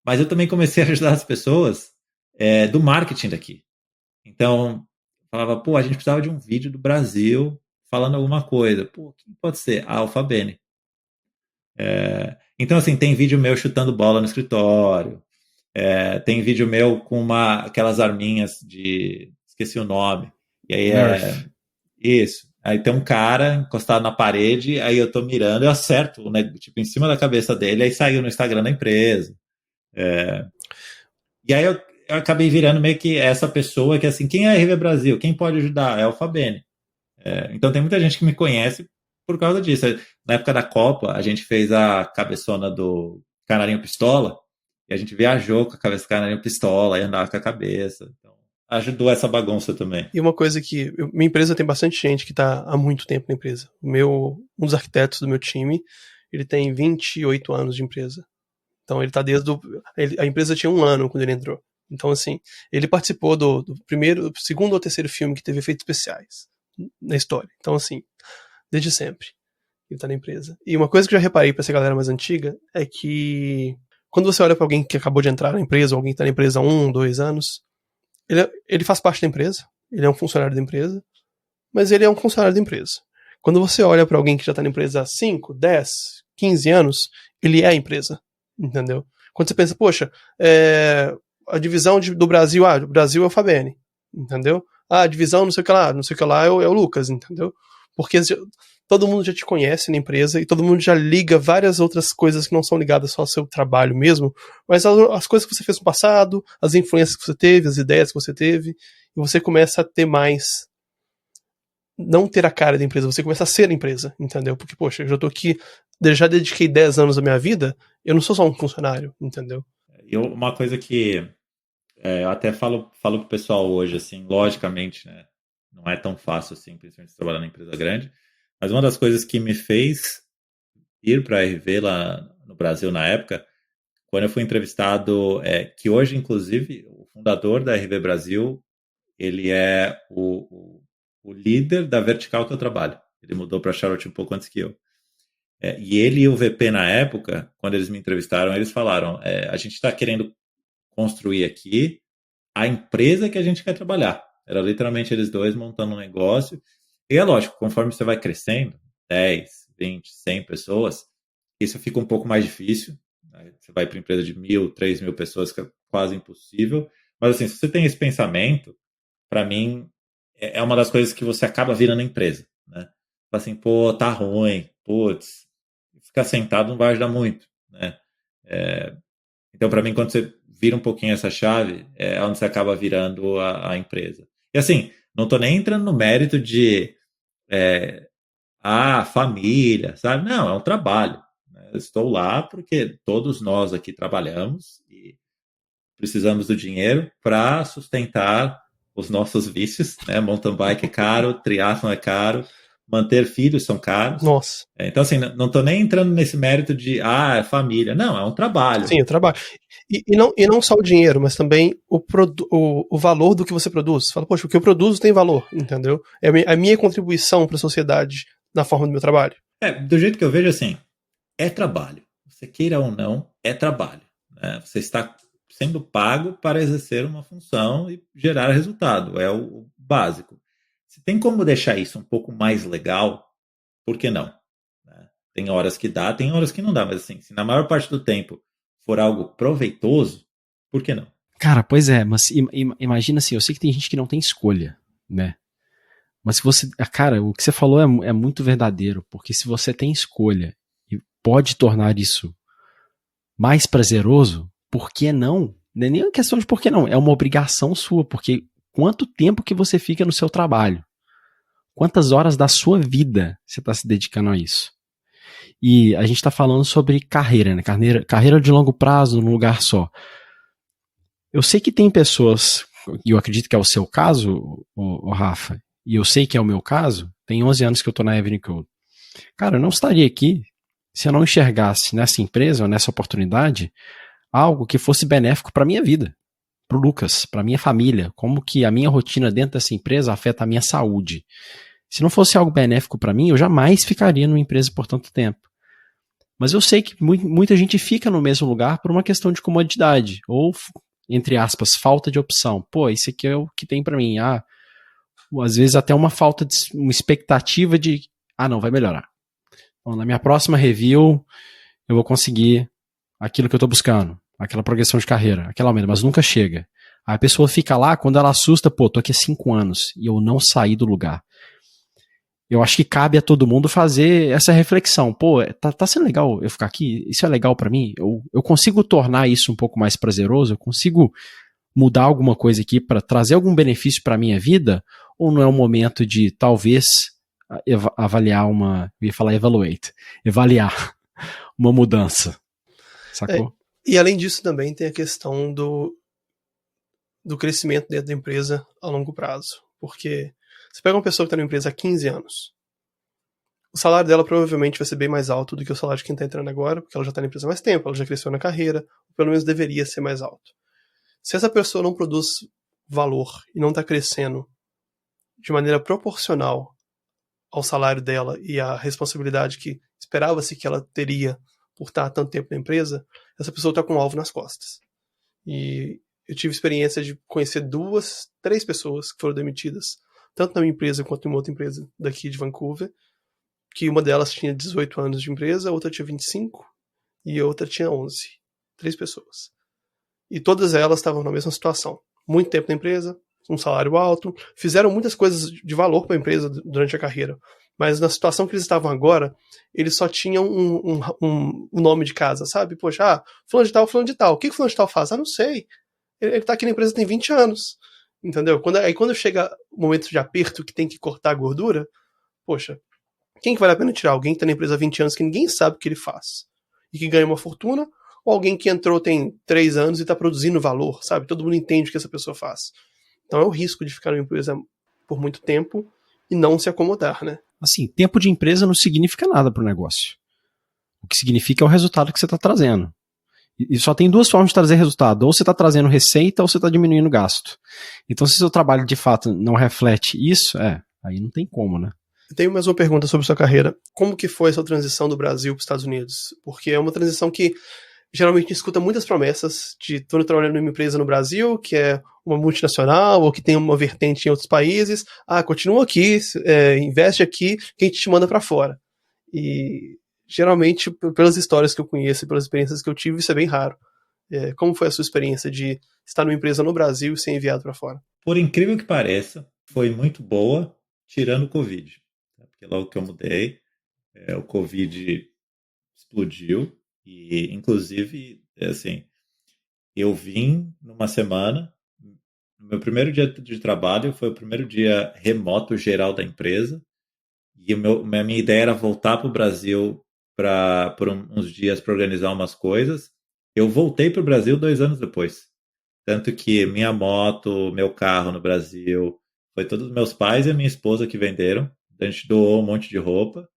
Mas eu também comecei a ajudar as pessoas do marketing daqui. Então, falava, pô, a gente precisava de um vídeo do Brasil falando alguma coisa. Pô, quem pode ser? A Alphabene. Então, assim, tem vídeo meu chutando bola no escritório. Tem vídeo meu com aquelas arminhas de... Esqueci o nome. E aí Nerf. Isso. Aí tem um cara encostado na parede, aí eu tô mirando, eu acerto, né, tipo, em cima da cabeça dele, aí saiu no Instagram da empresa. E aí eu acabei virando meio que essa pessoa que, assim, quem é a RV Brasil? Quem pode ajudar? É o Fabene. Então tem muita gente que me conhece por causa disso. Na época da Copa, a gente fez a cabeçona do Canarinho Pistola, e a gente viajou com a cabeça do Canarinho Pistola, e andava com a cabeça. Então, ajudou essa bagunça também. E uma coisa que... minha empresa tem bastante gente que tá há muito tempo na empresa. Um dos arquitetos do meu time, ele tem 28 anos de empresa. Então ele tá a empresa tinha 1 ano quando ele entrou. Então, assim, ele participou do segundo ou terceiro filme que teve efeitos especiais na história. Então, assim, desde sempre ele tá na empresa. E uma coisa que eu já reparei pra essa galera mais antiga é que quando você olha pra alguém que acabou de entrar na empresa, ou alguém que tá na empresa há 1, 2 anos, ele faz parte da empresa, ele é um funcionário da empresa, mas ele é um funcionário da empresa. Quando você olha pra alguém que já tá na empresa há 5, 10, 15 anos, ele é a empresa. Entendeu? Quando você pensa, poxa, a divisão do Brasil, o Brasil é o Fabene, entendeu? A divisão não sei o que lá é o Lucas, entendeu? Porque todo mundo já te conhece na empresa e todo mundo já liga várias outras coisas que não são ligadas só ao seu trabalho mesmo, mas as coisas que você fez no passado, as influências que você teve, as ideias que você teve, e você começa a ter mais não ter a cara da empresa, você começa a ser a empresa, entendeu? Porque, poxa, eu já tô aqui, já dediquei 10 anos da minha vida, eu não sou só um funcionário, entendeu? Uma coisa que eu até falo pro pessoal hoje, assim, logicamente, né, não é tão fácil assim, principalmente trabalhar na empresa grande, mas uma das coisas que me fez ir para a RV lá no Brasil na época, quando eu fui entrevistado, que hoje, inclusive, o fundador da RV Brasil, ele é o líder da vertical que eu trabalho. Ele mudou para Charlotte um pouco antes que eu. E ele e o VP na época, quando eles me entrevistaram, eles falaram: a gente está querendo construir aqui a empresa que a gente quer trabalhar. Era literalmente eles dois montando um negócio. E é lógico, conforme você vai crescendo, 10, 20, 100 pessoas, isso fica um pouco mais difícil. Né? Você vai para empresa de 1.000, 3.000 pessoas, que é quase impossível. Mas assim, se você tem esse pensamento, para mim, é uma das coisas que você acaba virando empresa. Né? Assim, pô, tá ruim, putz, ficar sentado não vai ajudar muito. Né? Então, para mim, quando você vira um pouquinho essa chave, é onde você acaba virando a empresa. E assim, não estou nem entrando no mérito de família, sabe? Não, é um trabalho. Né? Eu estou lá porque todos nós aqui trabalhamos e precisamos do dinheiro para sustentar os nossos vícios. Né? Mountain bike é caro, triatlon é caro, manter filhos são caros. Nossa. Então, assim, não estou nem entrando nesse mérito de, é família. Não, é um trabalho. Sim, o trabalho. E não só o dinheiro, mas também o valor do que você produz. Você fala, poxa, o que eu produzo tem valor, entendeu? É a minha contribuição para a sociedade na forma do meu trabalho. Do jeito que eu vejo, assim, é trabalho. Você queira ou não, é trabalho. Né? Você está sendo pago para exercer uma função e gerar resultado. É o básico. Se tem como deixar isso um pouco mais legal, por que não? Né? Tem horas que dá, tem horas que não dá. Mas assim, se na maior parte do tempo for algo proveitoso, por que não? Cara, pois é, mas imagina assim, eu sei que tem gente que não tem escolha, né? Mas se você. Cara, o que você falou é muito verdadeiro, porque se você tem escolha e pode tornar isso mais prazeroso, por que não? Não é nem uma questão de por que não, é uma obrigação sua, porque quanto tempo que você fica no seu trabalho? Quantas horas da sua vida você está se dedicando a isso? E a gente está falando sobre carreira, né? Carreira de longo prazo, num lugar só. Eu sei que tem pessoas, e eu acredito que é o seu caso, o Rafa, e eu sei que é o meu caso, tem 11 anos que eu estou na Avenue Code. Cara, eu não estaria aqui se eu não enxergasse nessa empresa ou nessa oportunidade algo que fosse benéfico para a minha vida, para o Lucas, para a minha família, como que a minha rotina dentro dessa empresa afeta a minha saúde. Se não fosse algo benéfico para mim, eu jamais ficaria numa empresa por tanto tempo. Mas eu sei que muita gente fica no mesmo lugar por uma questão de comodidade, ou, entre aspas, falta de opção. Pô, isso aqui é o que tem para mim. Às vezes até uma falta de uma expectativa de, não, vai melhorar. Então, na minha próxima review, eu vou conseguir aquilo que eu estou buscando, aquela progressão de carreira, aquela aumento, mas nunca chega. Aí a pessoa fica lá, quando ela assusta, pô, tô aqui há 5 anos e eu não saí do lugar. Eu acho que cabe a todo mundo fazer essa reflexão. Pô, tá sendo legal eu ficar aqui? Isso é legal para mim? Eu consigo tornar isso um pouco mais prazeroso? Eu consigo mudar alguma coisa aqui para trazer algum benefício para minha vida? Ou não é um momento de, talvez, avaliar eu ia falar avaliar uma mudança? Sacou? E além disso também tem a questão do crescimento dentro da empresa a longo prazo. Porque você pega uma pessoa que está na empresa há 15 anos, o salário dela provavelmente vai ser bem mais alto do que o salário de quem está entrando agora, porque ela já está na empresa há mais tempo, ela já cresceu na carreira, ou pelo menos deveria ser mais alto. Se essa pessoa não produz valor e não está crescendo de maneira proporcional ao salário dela e à responsabilidade que esperava-se que ela teria por estar há tanto tempo na empresa, essa pessoa está com um alvo nas costas. E eu tive experiência de conhecer 2, 3 pessoas que foram demitidas, tanto na minha empresa quanto em uma outra empresa daqui de Vancouver, que uma delas tinha 18 anos de empresa, a outra tinha 25 e a outra tinha 11. 3 pessoas. E todas elas estavam na mesma situação. Muito tempo na empresa, um salário alto, fizeram muitas coisas de valor para a empresa durante a carreira, mas na situação que eles estavam agora, eles só tinham um nome de casa, sabe? Poxa, fulano de tal, fulano de tal. O que fulano de tal faz? Não sei. Ele tá aqui na empresa tem 20 anos. Entendeu? Quando chega o momento de aperto que tem que cortar a gordura, poxa, quem que vale a pena tirar? Alguém que tá na empresa há 20 anos que ninguém sabe o que ele faz e que ganha uma fortuna, ou alguém que entrou tem 3 anos e tá produzindo valor, sabe? Todo mundo entende o que essa pessoa faz. Então é o risco de ficar numa empresa por muito tempo e não se acomodar, né? Assim, tempo de empresa não significa nada pro negócio. O que significa é o resultado que você está trazendo. E só tem duas formas de trazer resultado. Ou você está trazendo receita ou você está diminuindo gasto. Então, se o seu trabalho de fato não reflete isso, aí não tem como, né? Eu tenho mais uma pergunta sobre sua carreira. Como que foi essa transição do Brasil para os Estados Unidos? Porque é uma transição que geralmente a gente escuta muitas promessas de tô trabalhando em uma empresa no Brasil, que é uma multinacional, ou que tem uma vertente em outros países. Continua aqui, investe aqui, que a gente te manda para fora. E geralmente, pelas histórias que eu conheço e pelas experiências que eu tive, isso é bem raro. Como foi a sua experiência de estar numa empresa no Brasil e ser enviado para fora? Por incrível que pareça, foi muito boa, tirando o Covid. Porque logo que eu mudei, o Covid explodiu. E, inclusive, assim, eu vim numa semana. No meu primeiro dia de trabalho foi o primeiro dia remoto geral da empresa. E a minha ideia era voltar para o Brasil por uns dias para organizar umas coisas. Eu voltei para o Brasil 2 anos depois. Tanto que minha moto, meu carro no Brasil, foi todos os meus pais e a minha esposa que venderam. A gente doou um monte de roupa.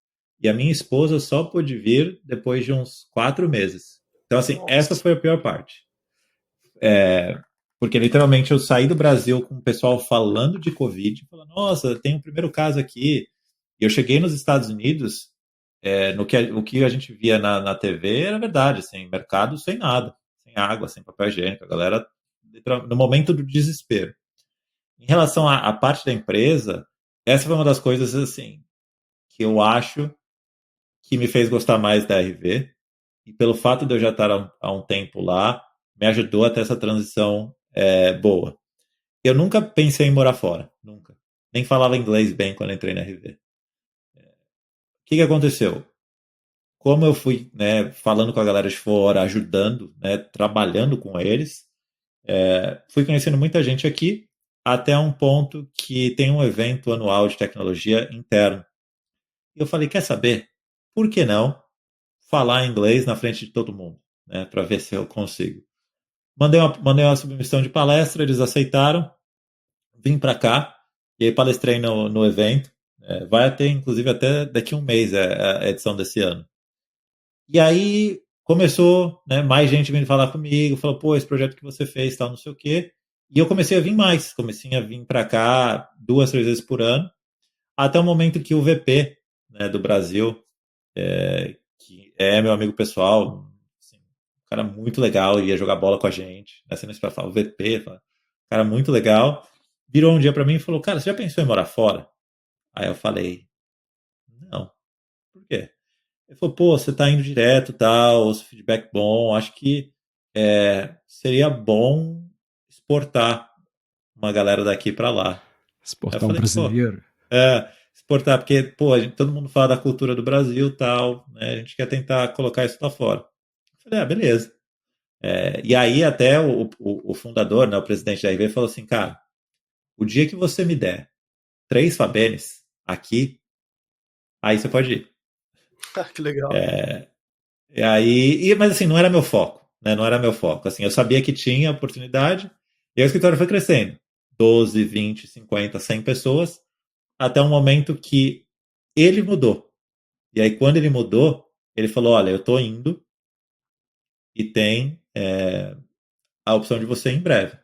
E a minha esposa só pôde vir depois de uns 4 meses. Então, assim, essa foi a pior parte. Porque literalmente eu saí do Brasil com o pessoal falando de Covid, falando, nossa, tem um primeiro caso aqui. E eu cheguei nos Estados Unidos, o que a gente via na TV era verdade, assim, mercado sem nada, sem água, sem papel higiênico, a galera no momento do desespero. Em relação à parte da empresa, essa foi uma das coisas assim que eu acho que me fez gostar mais da RV, e pelo fato de eu já estar há um tempo lá, me ajudou a ter essa transição boa. Eu nunca pensei em morar fora, nunca. Nem falava inglês bem quando entrei na RV. O que aconteceu? Como eu fui, né, falando com a galera de fora, ajudando, né, trabalhando com eles, fui conhecendo muita gente aqui, até um ponto que tem um evento anual de tecnologia interno. E eu falei, quer saber? Por que não falar inglês na frente de todo mundo, né, para ver se eu consigo? Mandei uma submissão de palestra, eles aceitaram, vim para cá, e aí palestrei no evento. Vai ter, inclusive, até daqui a um mês a edição desse ano. E aí começou, né, mais gente vindo falar comigo, falou, pô, esse projeto que você fez, tal, não sei o quê. E eu comecei a vir mais, comecei a vir para cá 2, 3 vezes por ano, até o momento que o VP, né, do Brasil, que é meu amigo pessoal, assim, um cara muito legal, ia jogar bola com a gente, né, você não espera falar, o VP, cara muito legal, virou um dia para mim e falou, cara, você já pensou em morar fora? Aí eu falei, não, por quê? Ele falou, pô, você tá indo direto, tal, os feedback bom, acho que seria bom exportar uma galera daqui para lá. Exportar um brasileiro. Exportar, porque, pô, todo mundo fala da cultura do Brasil, tal, né, a gente quer tentar colocar isso lá fora. Eu falei, beleza. E aí até o fundador, né, o presidente da RV, falou assim, cara, o dia que você me der 3 Fabenes aqui, aí você pode ir. Que legal. Mas assim, não era meu foco, né? Não era meu foco. Assim, eu sabia que tinha oportunidade, e aí o escritório foi crescendo. 12, 20, 50, 100 pessoas, até um momento que ele mudou. E aí, quando ele mudou, ele falou, olha, eu tô indo e tem a opção de você ir em breve.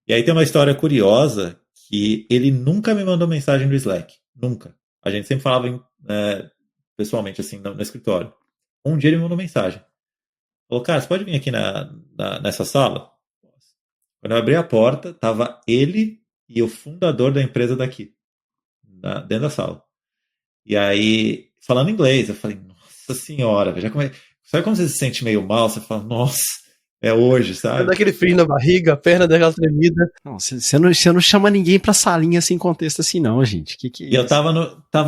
E aí tem uma história curiosa que ele nunca me mandou mensagem no Slack. Nunca. A gente sempre falava pessoalmente, assim, no escritório. Um dia ele me mandou mensagem. Falou, cara, você pode vir aqui nessa sala? Quando eu abri a porta, tava ele e o fundador da empresa daqui, dentro da sala. E aí, falando inglês, eu falei, nossa senhora, sabe quando você se sente meio mal? Você fala, nossa, é hoje, sabe? Dá aquele frio na barriga, a perna daquela tremida. Não, você não chama ninguém pra salinha sem contexto assim, não, gente. Que é e eu tava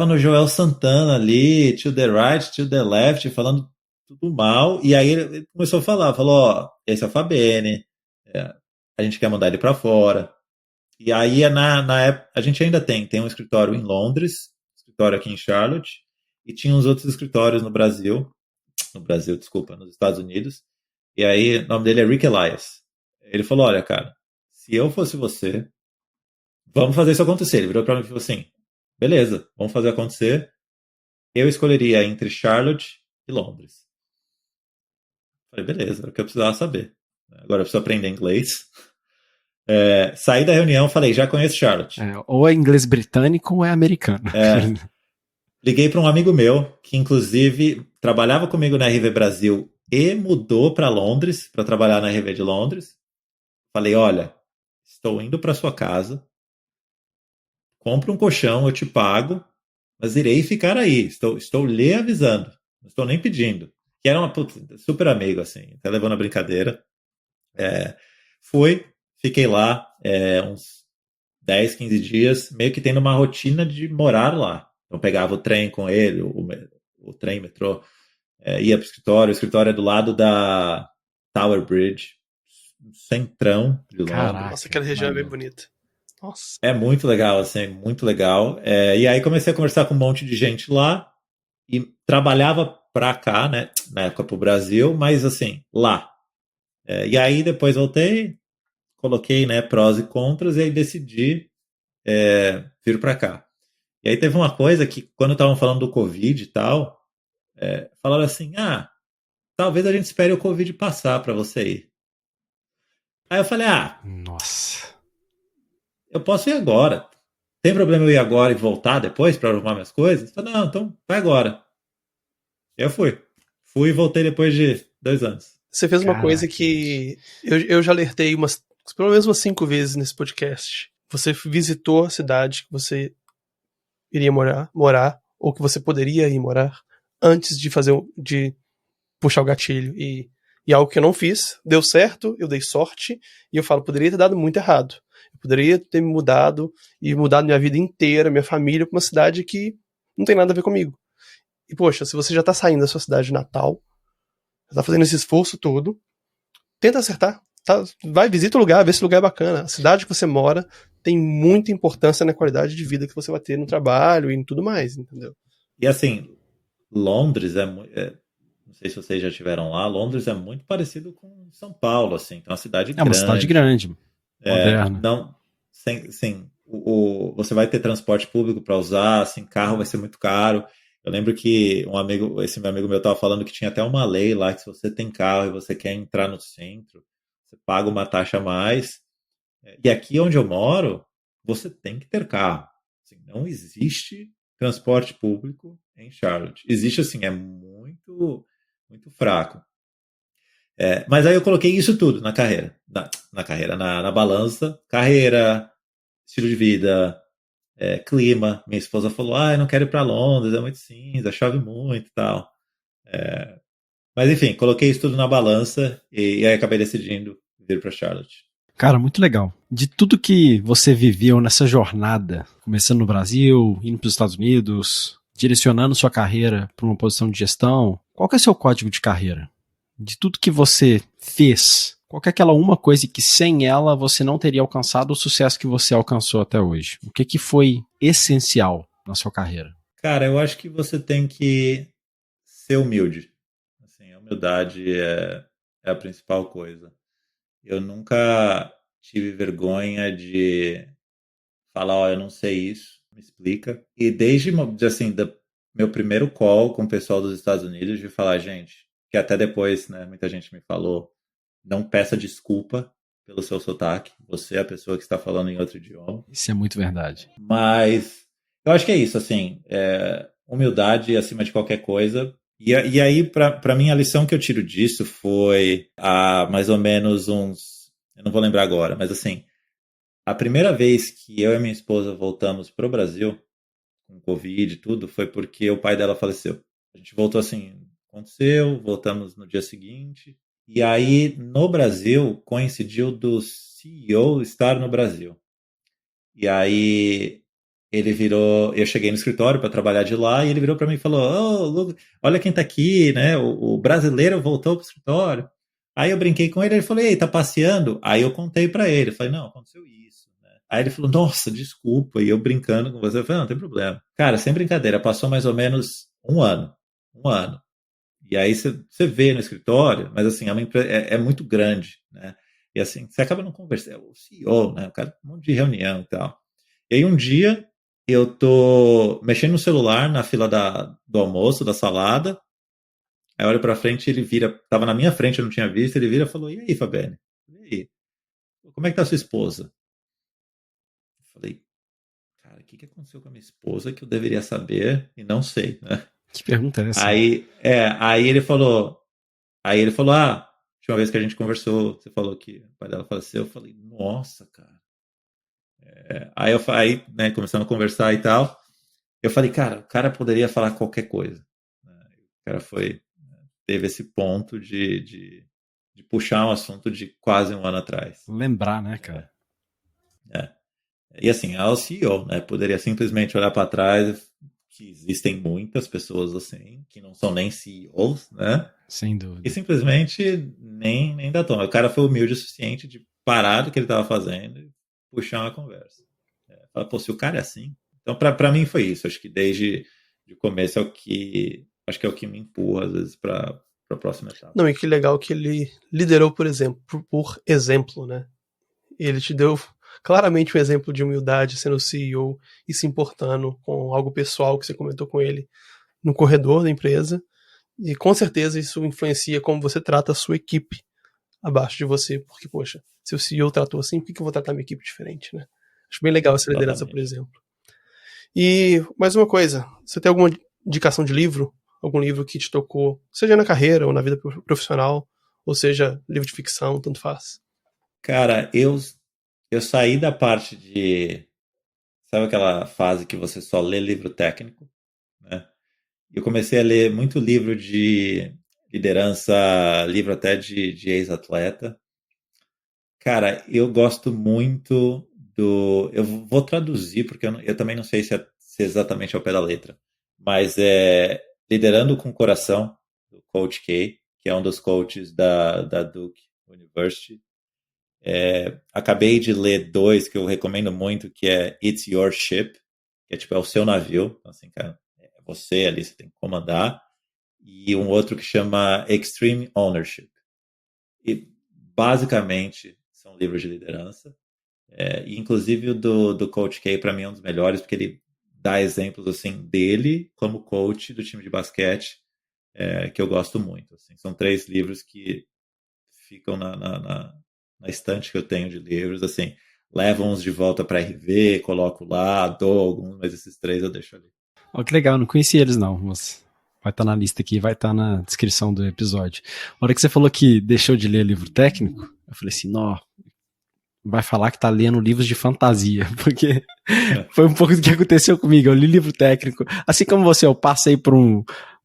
no Joel Santana ali, to the right, to the left, falando tudo mal. E aí ele começou a falar, falou, esse é o Fabene, a gente quer mandar ele pra fora. E aí, na época, a gente ainda tem um escritório em Londres, escritório aqui em Charlotte, e tinha uns outros escritórios no Brasil, desculpa, nos Estados Unidos. E aí, o nome dele é Rick Elias. Ele falou, olha, cara, se eu fosse você, vamos fazer isso acontecer. Ele virou pra mim e falou assim, beleza, vamos fazer acontecer. Eu escolheria entre Charlotte e Londres. Falei, beleza, era o que eu precisava saber. Agora eu preciso aprender inglês. Saí da reunião, falei, já conheço Charlotte. Ou é inglês britânico ou é americano. Liguei para um amigo meu, que inclusive trabalhava comigo na RV Brasil e mudou para Londres, para trabalhar na RV de Londres. Falei, olha, estou indo para sua casa, compra um colchão, eu te pago, mas irei ficar aí. Estou lhe avisando, não estou nem pedindo. Que era uma super amigo, assim, até levando a brincadeira. Fui, fiquei lá uns 10, 15 dias, meio que tendo uma rotina de morar lá. Então pegava o trem com ele, o trem, metrô, ia pro escritório. O escritório é do lado da Tower Bridge, centrão de Londres. Caraca, nossa, aquela região é bem bonita. Nossa. É muito legal, assim, muito legal. E aí comecei a conversar com um monte de gente lá e trabalhava pra cá, né, na época pro Brasil, mas assim, lá. E aí depois voltei, coloquei, né, prós e contras, e aí decidi vir pra cá. E aí teve uma coisa que, quando estavam falando do Covid e tal, falaram assim, talvez a gente espere o Covid passar pra você ir. Aí eu falei, nossa, eu posso ir agora. Tem problema eu ir agora e voltar depois pra arrumar minhas coisas? Eu falei, não, então vai agora. Eu fui. Fui e voltei depois de 2 anos. Você fez uma coisa que eu já alertei pelo menos umas 5 vezes nesse podcast. Você visitou a cidade que você iria morar, ou que você poderia ir morar, antes de puxar o gatilho. E algo que eu não fiz, deu certo, eu dei sorte, e eu falo, poderia ter dado muito errado. Eu poderia ter me mudado, e mudado minha vida inteira, minha família, pra uma cidade que não tem nada a ver comigo. E, poxa, se você já tá saindo da sua cidade natal, já tá fazendo esse esforço todo, tenta acertar. Tá? Vai, visita o lugar, vê se o lugar é bacana. A cidade que você mora tem muita importância na qualidade de vida que você vai ter no trabalho e em tudo mais, entendeu? E assim, Londres não sei se vocês já estiveram lá, Londres é muito parecido com São Paulo, assim, então é uma cidade grande. É uma cidade grande, moderna. Não, sim, você vai ter transporte público para usar, assim, carro vai ser muito caro. Eu lembro que esse meu amigo meu estava falando que tinha até uma lei lá que se você tem carro e você quer entrar no centro, você paga uma taxa a mais. E aqui onde eu moro, você tem que ter carro. Assim, não existe transporte público em Charlotte. Existe, assim, é muito, muito fraco. Mas aí eu coloquei isso tudo na carreira. Na balança. Carreira, estilo de vida, clima. Minha esposa falou, eu não quero ir para Londres, é muito cinza, chove muito e tal. Mas enfim, coloquei isso tudo na balança e aí acabei decidindo vir para Charlotte. Cara, muito legal. De tudo que você viveu nessa jornada, começando no Brasil, indo para os Estados Unidos, direcionando sua carreira para uma posição de gestão, qual que é o seu código de carreira? De tudo que você fez, qual que é aquela uma coisa que sem ela você não teria alcançado o sucesso que você alcançou até hoje? O que foi essencial na sua carreira? Cara, eu acho que você tem que ser humilde. Assim, a humildade é a principal coisa. Eu nunca tive vergonha de falar, eu não sei isso, me explica. E desde, assim, do meu primeiro call com o pessoal dos Estados Unidos, de falar, gente, que até depois, né, muita gente me falou, não peça desculpa pelo seu sotaque, você é a pessoa que está falando em outro idioma. Isso é muito verdade. Mas eu acho que é isso, assim, humildade acima de qualquer coisa. E aí, para mim, a lição que eu tiro disso foi há mais ou menos eu não vou lembrar agora, mas assim, a primeira vez que eu e minha esposa voltamos pro Brasil, com Covid e tudo, foi porque o pai dela faleceu. A gente voltou assim, aconteceu, voltamos no dia seguinte. E aí, no Brasil, coincidiu do CEO estar no Brasil. E aí eu cheguei no escritório para trabalhar de lá e ele virou para mim e falou, olha quem tá aqui, né? O brasileiro voltou pro escritório. Aí eu brinquei com ele falou, ei, tá passeando? Aí eu contei para ele, falei, não, aconteceu isso, né? Aí ele falou, nossa, desculpa. E eu brincando com você, eu falei, não tem problema. Cara, sem brincadeira, passou mais ou menos um ano. Um ano. E aí você vê no escritório, mas assim, é muito grande, né? E assim, você acaba não conversando. O CEO, né? O cara tem um monte de reunião e tal. E aí um dia eu tô mexendo no celular na fila do almoço, da salada. Aí eu olho pra frente, ele vira, tava na minha frente, eu não tinha visto, ele vira e falou, e aí, Fabiane? E aí? Como é que tá a sua esposa? Eu falei, cara, o que aconteceu com a minha esposa que eu deveria saber e não sei, né? Que pergunta é essa? Aí ele falou, última vez que a gente conversou, você falou que o pai dela faleceu. Eu falei, nossa, cara. Aí, né, começando a conversar e tal, eu falei, cara, o cara poderia falar qualquer coisa. O cara teve esse ponto de puxar um assunto de quase um ano atrás. Lembrar, né, cara? É. E assim, é o CEO, né? Poderia simplesmente olhar para trás, que existem muitas pessoas assim, que não são nem CEOs, né? Sem dúvida. E simplesmente nem dá toma. O cara foi humilde o suficiente de parar do que ele estava fazendo e puxar uma conversa. Fala, pô, se o cara é assim. Então, para mim foi isso. Acho que desde o começo acho que é o que me empurra, às vezes, para a próxima etapa. Não, e que legal que ele liderou, por exemplo, né? Ele te deu claramente um exemplo de humildade sendo CEO e se importando com algo pessoal que você comentou com ele no corredor da empresa. E com certeza isso influencia como você trata a sua equipe abaixo de você, porque, poxa, se o CEO tratou assim, por que eu vou tratar minha equipe diferente, né? Acho bem legal essa liderança, por exemplo. E mais uma coisa, você tem alguma indicação de livro? Algum livro que te tocou, seja na carreira ou na vida profissional, ou seja, livro de ficção, tanto faz? Cara, eu saí da parte de... Sabe aquela fase que você só lê livro técnico, né? Eu comecei a ler muito livro de liderança, livro até de ex-atleta. Cara, eu gosto muito do... Eu vou traduzir, porque eu também não sei se é exatamente ao pé da letra, mas é Liderando com Coração, do Coach K, que é um dos coaches da Duke University. Acabei de ler dois que eu recomendo muito, que é It's Your Ship, que é tipo, é o seu navio. Então, assim, cara, é você ali, você tem que comandar. E um outro que chama Extreme Ownership. E basicamente são livros de liderança. E inclusive o do Coach K, para mim, é um dos melhores, porque ele dá exemplos assim dele como coach do time de basquete, que eu gosto muito. Assim. São 3 livros que ficam na estante que eu tenho de livros. Assim, levo uns de volta para RV, coloco lá, dou alguns, mas esses 3 eu deixo ali. Oh, que legal, não conheci eles não, mas vai estar na lista aqui, vai estar na descrição do episódio. A hora que você falou que deixou de ler livro técnico, eu falei assim, não, vai falar que tá lendo livros de fantasia, porque foi um pouco do que aconteceu comigo. Eu li livro técnico, assim como você, eu passei por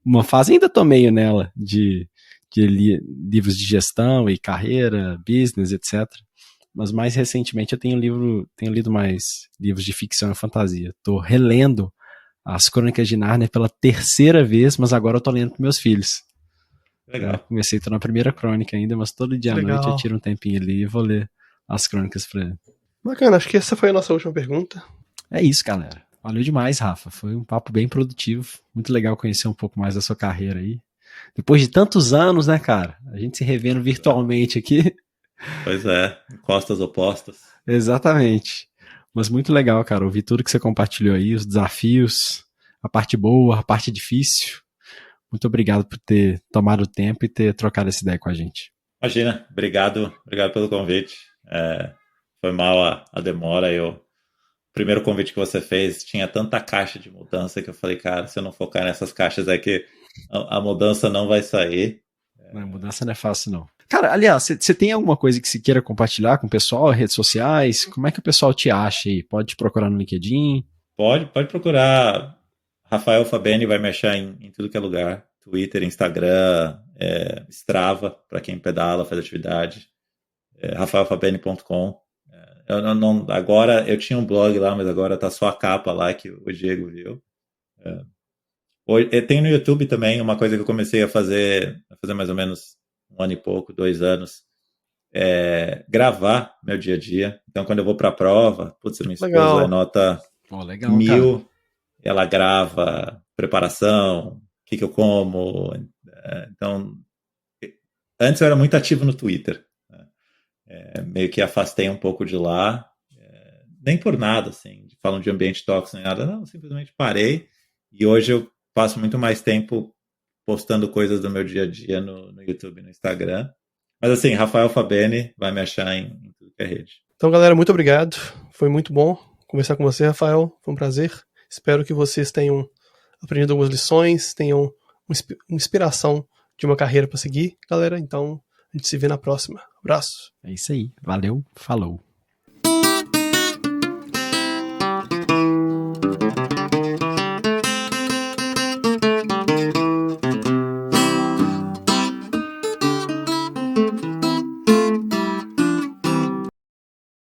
uma fase, ainda tô meio nela, de livros de gestão e carreira, business, etc. Mas mais recentemente eu tenho lido mais livros de ficção e fantasia. Tô relendo as Crônicas de Nárnia pela 3ª vez, mas agora eu tô lendo com meus filhos. Legal. Comecei, tô na primeira crônica ainda, mas todo dia à Legal. noite eu tiro um tempinho ali e vou ler as crônicas pra ele. Bacana, acho que essa foi a nossa última pergunta. É isso, galera. Valeu demais, Rafa. Foi um papo bem produtivo. Muito legal conhecer um pouco mais da sua carreira aí. Depois de tantos anos, né, cara? A gente se revendo virtualmente aqui. Pois é, costas opostas. Exatamente. Mas muito legal, cara, ouvir tudo que você compartilhou aí, os desafios, a parte boa, a parte difícil. Muito obrigado por ter tomado o tempo e ter trocado essa ideia com a gente. Imagina, obrigado pelo convite. Foi mal a demora. O primeiro convite que você fez tinha tanta caixa de mudança que eu falei, cara, se eu não focar nessas caixas é que a mudança não vai sair. A mudança não é fácil, não. Cara, aliás, você tem alguma coisa que você queira compartilhar com o pessoal, redes sociais? Como é que o pessoal te acha aí? Pode te procurar no LinkedIn? Pode procurar. Rafael Fabeni vai me achar em tudo que é lugar. Twitter, Instagram, Strava, para quem pedala, faz atividade. rafaelfabeni.com. Agora, eu tinha um blog lá, mas agora tá só a capa lá que o Diego viu. Tem no YouTube também uma coisa que eu comecei a fazer mais ou menos 1 ano e pouco, 2 anos, gravar meu dia a dia. Então, quando eu vou para a prova, putz, minha esposa Legal. anota Legal, 1000, ela grava preparação, o que eu como. Então, antes eu era muito ativo no Twitter. Meio que afastei um pouco de lá. Nem por nada, assim, falam de ambiente tóxico nem nada. Não, simplesmente parei. E hoje eu passo muito mais tempo postando coisas do meu dia a dia no YouTube e no Instagram. Mas assim, Rafael Fabene vai me achar em tudo que é rede. Então, galera, muito obrigado. Foi muito bom conversar com você, Rafael. Foi um prazer. Espero que vocês tenham aprendido algumas lições, tenham uma inspiração de uma carreira para seguir, galera. Então, a gente se vê na próxima. Abraço. É isso aí. Valeu. Falou.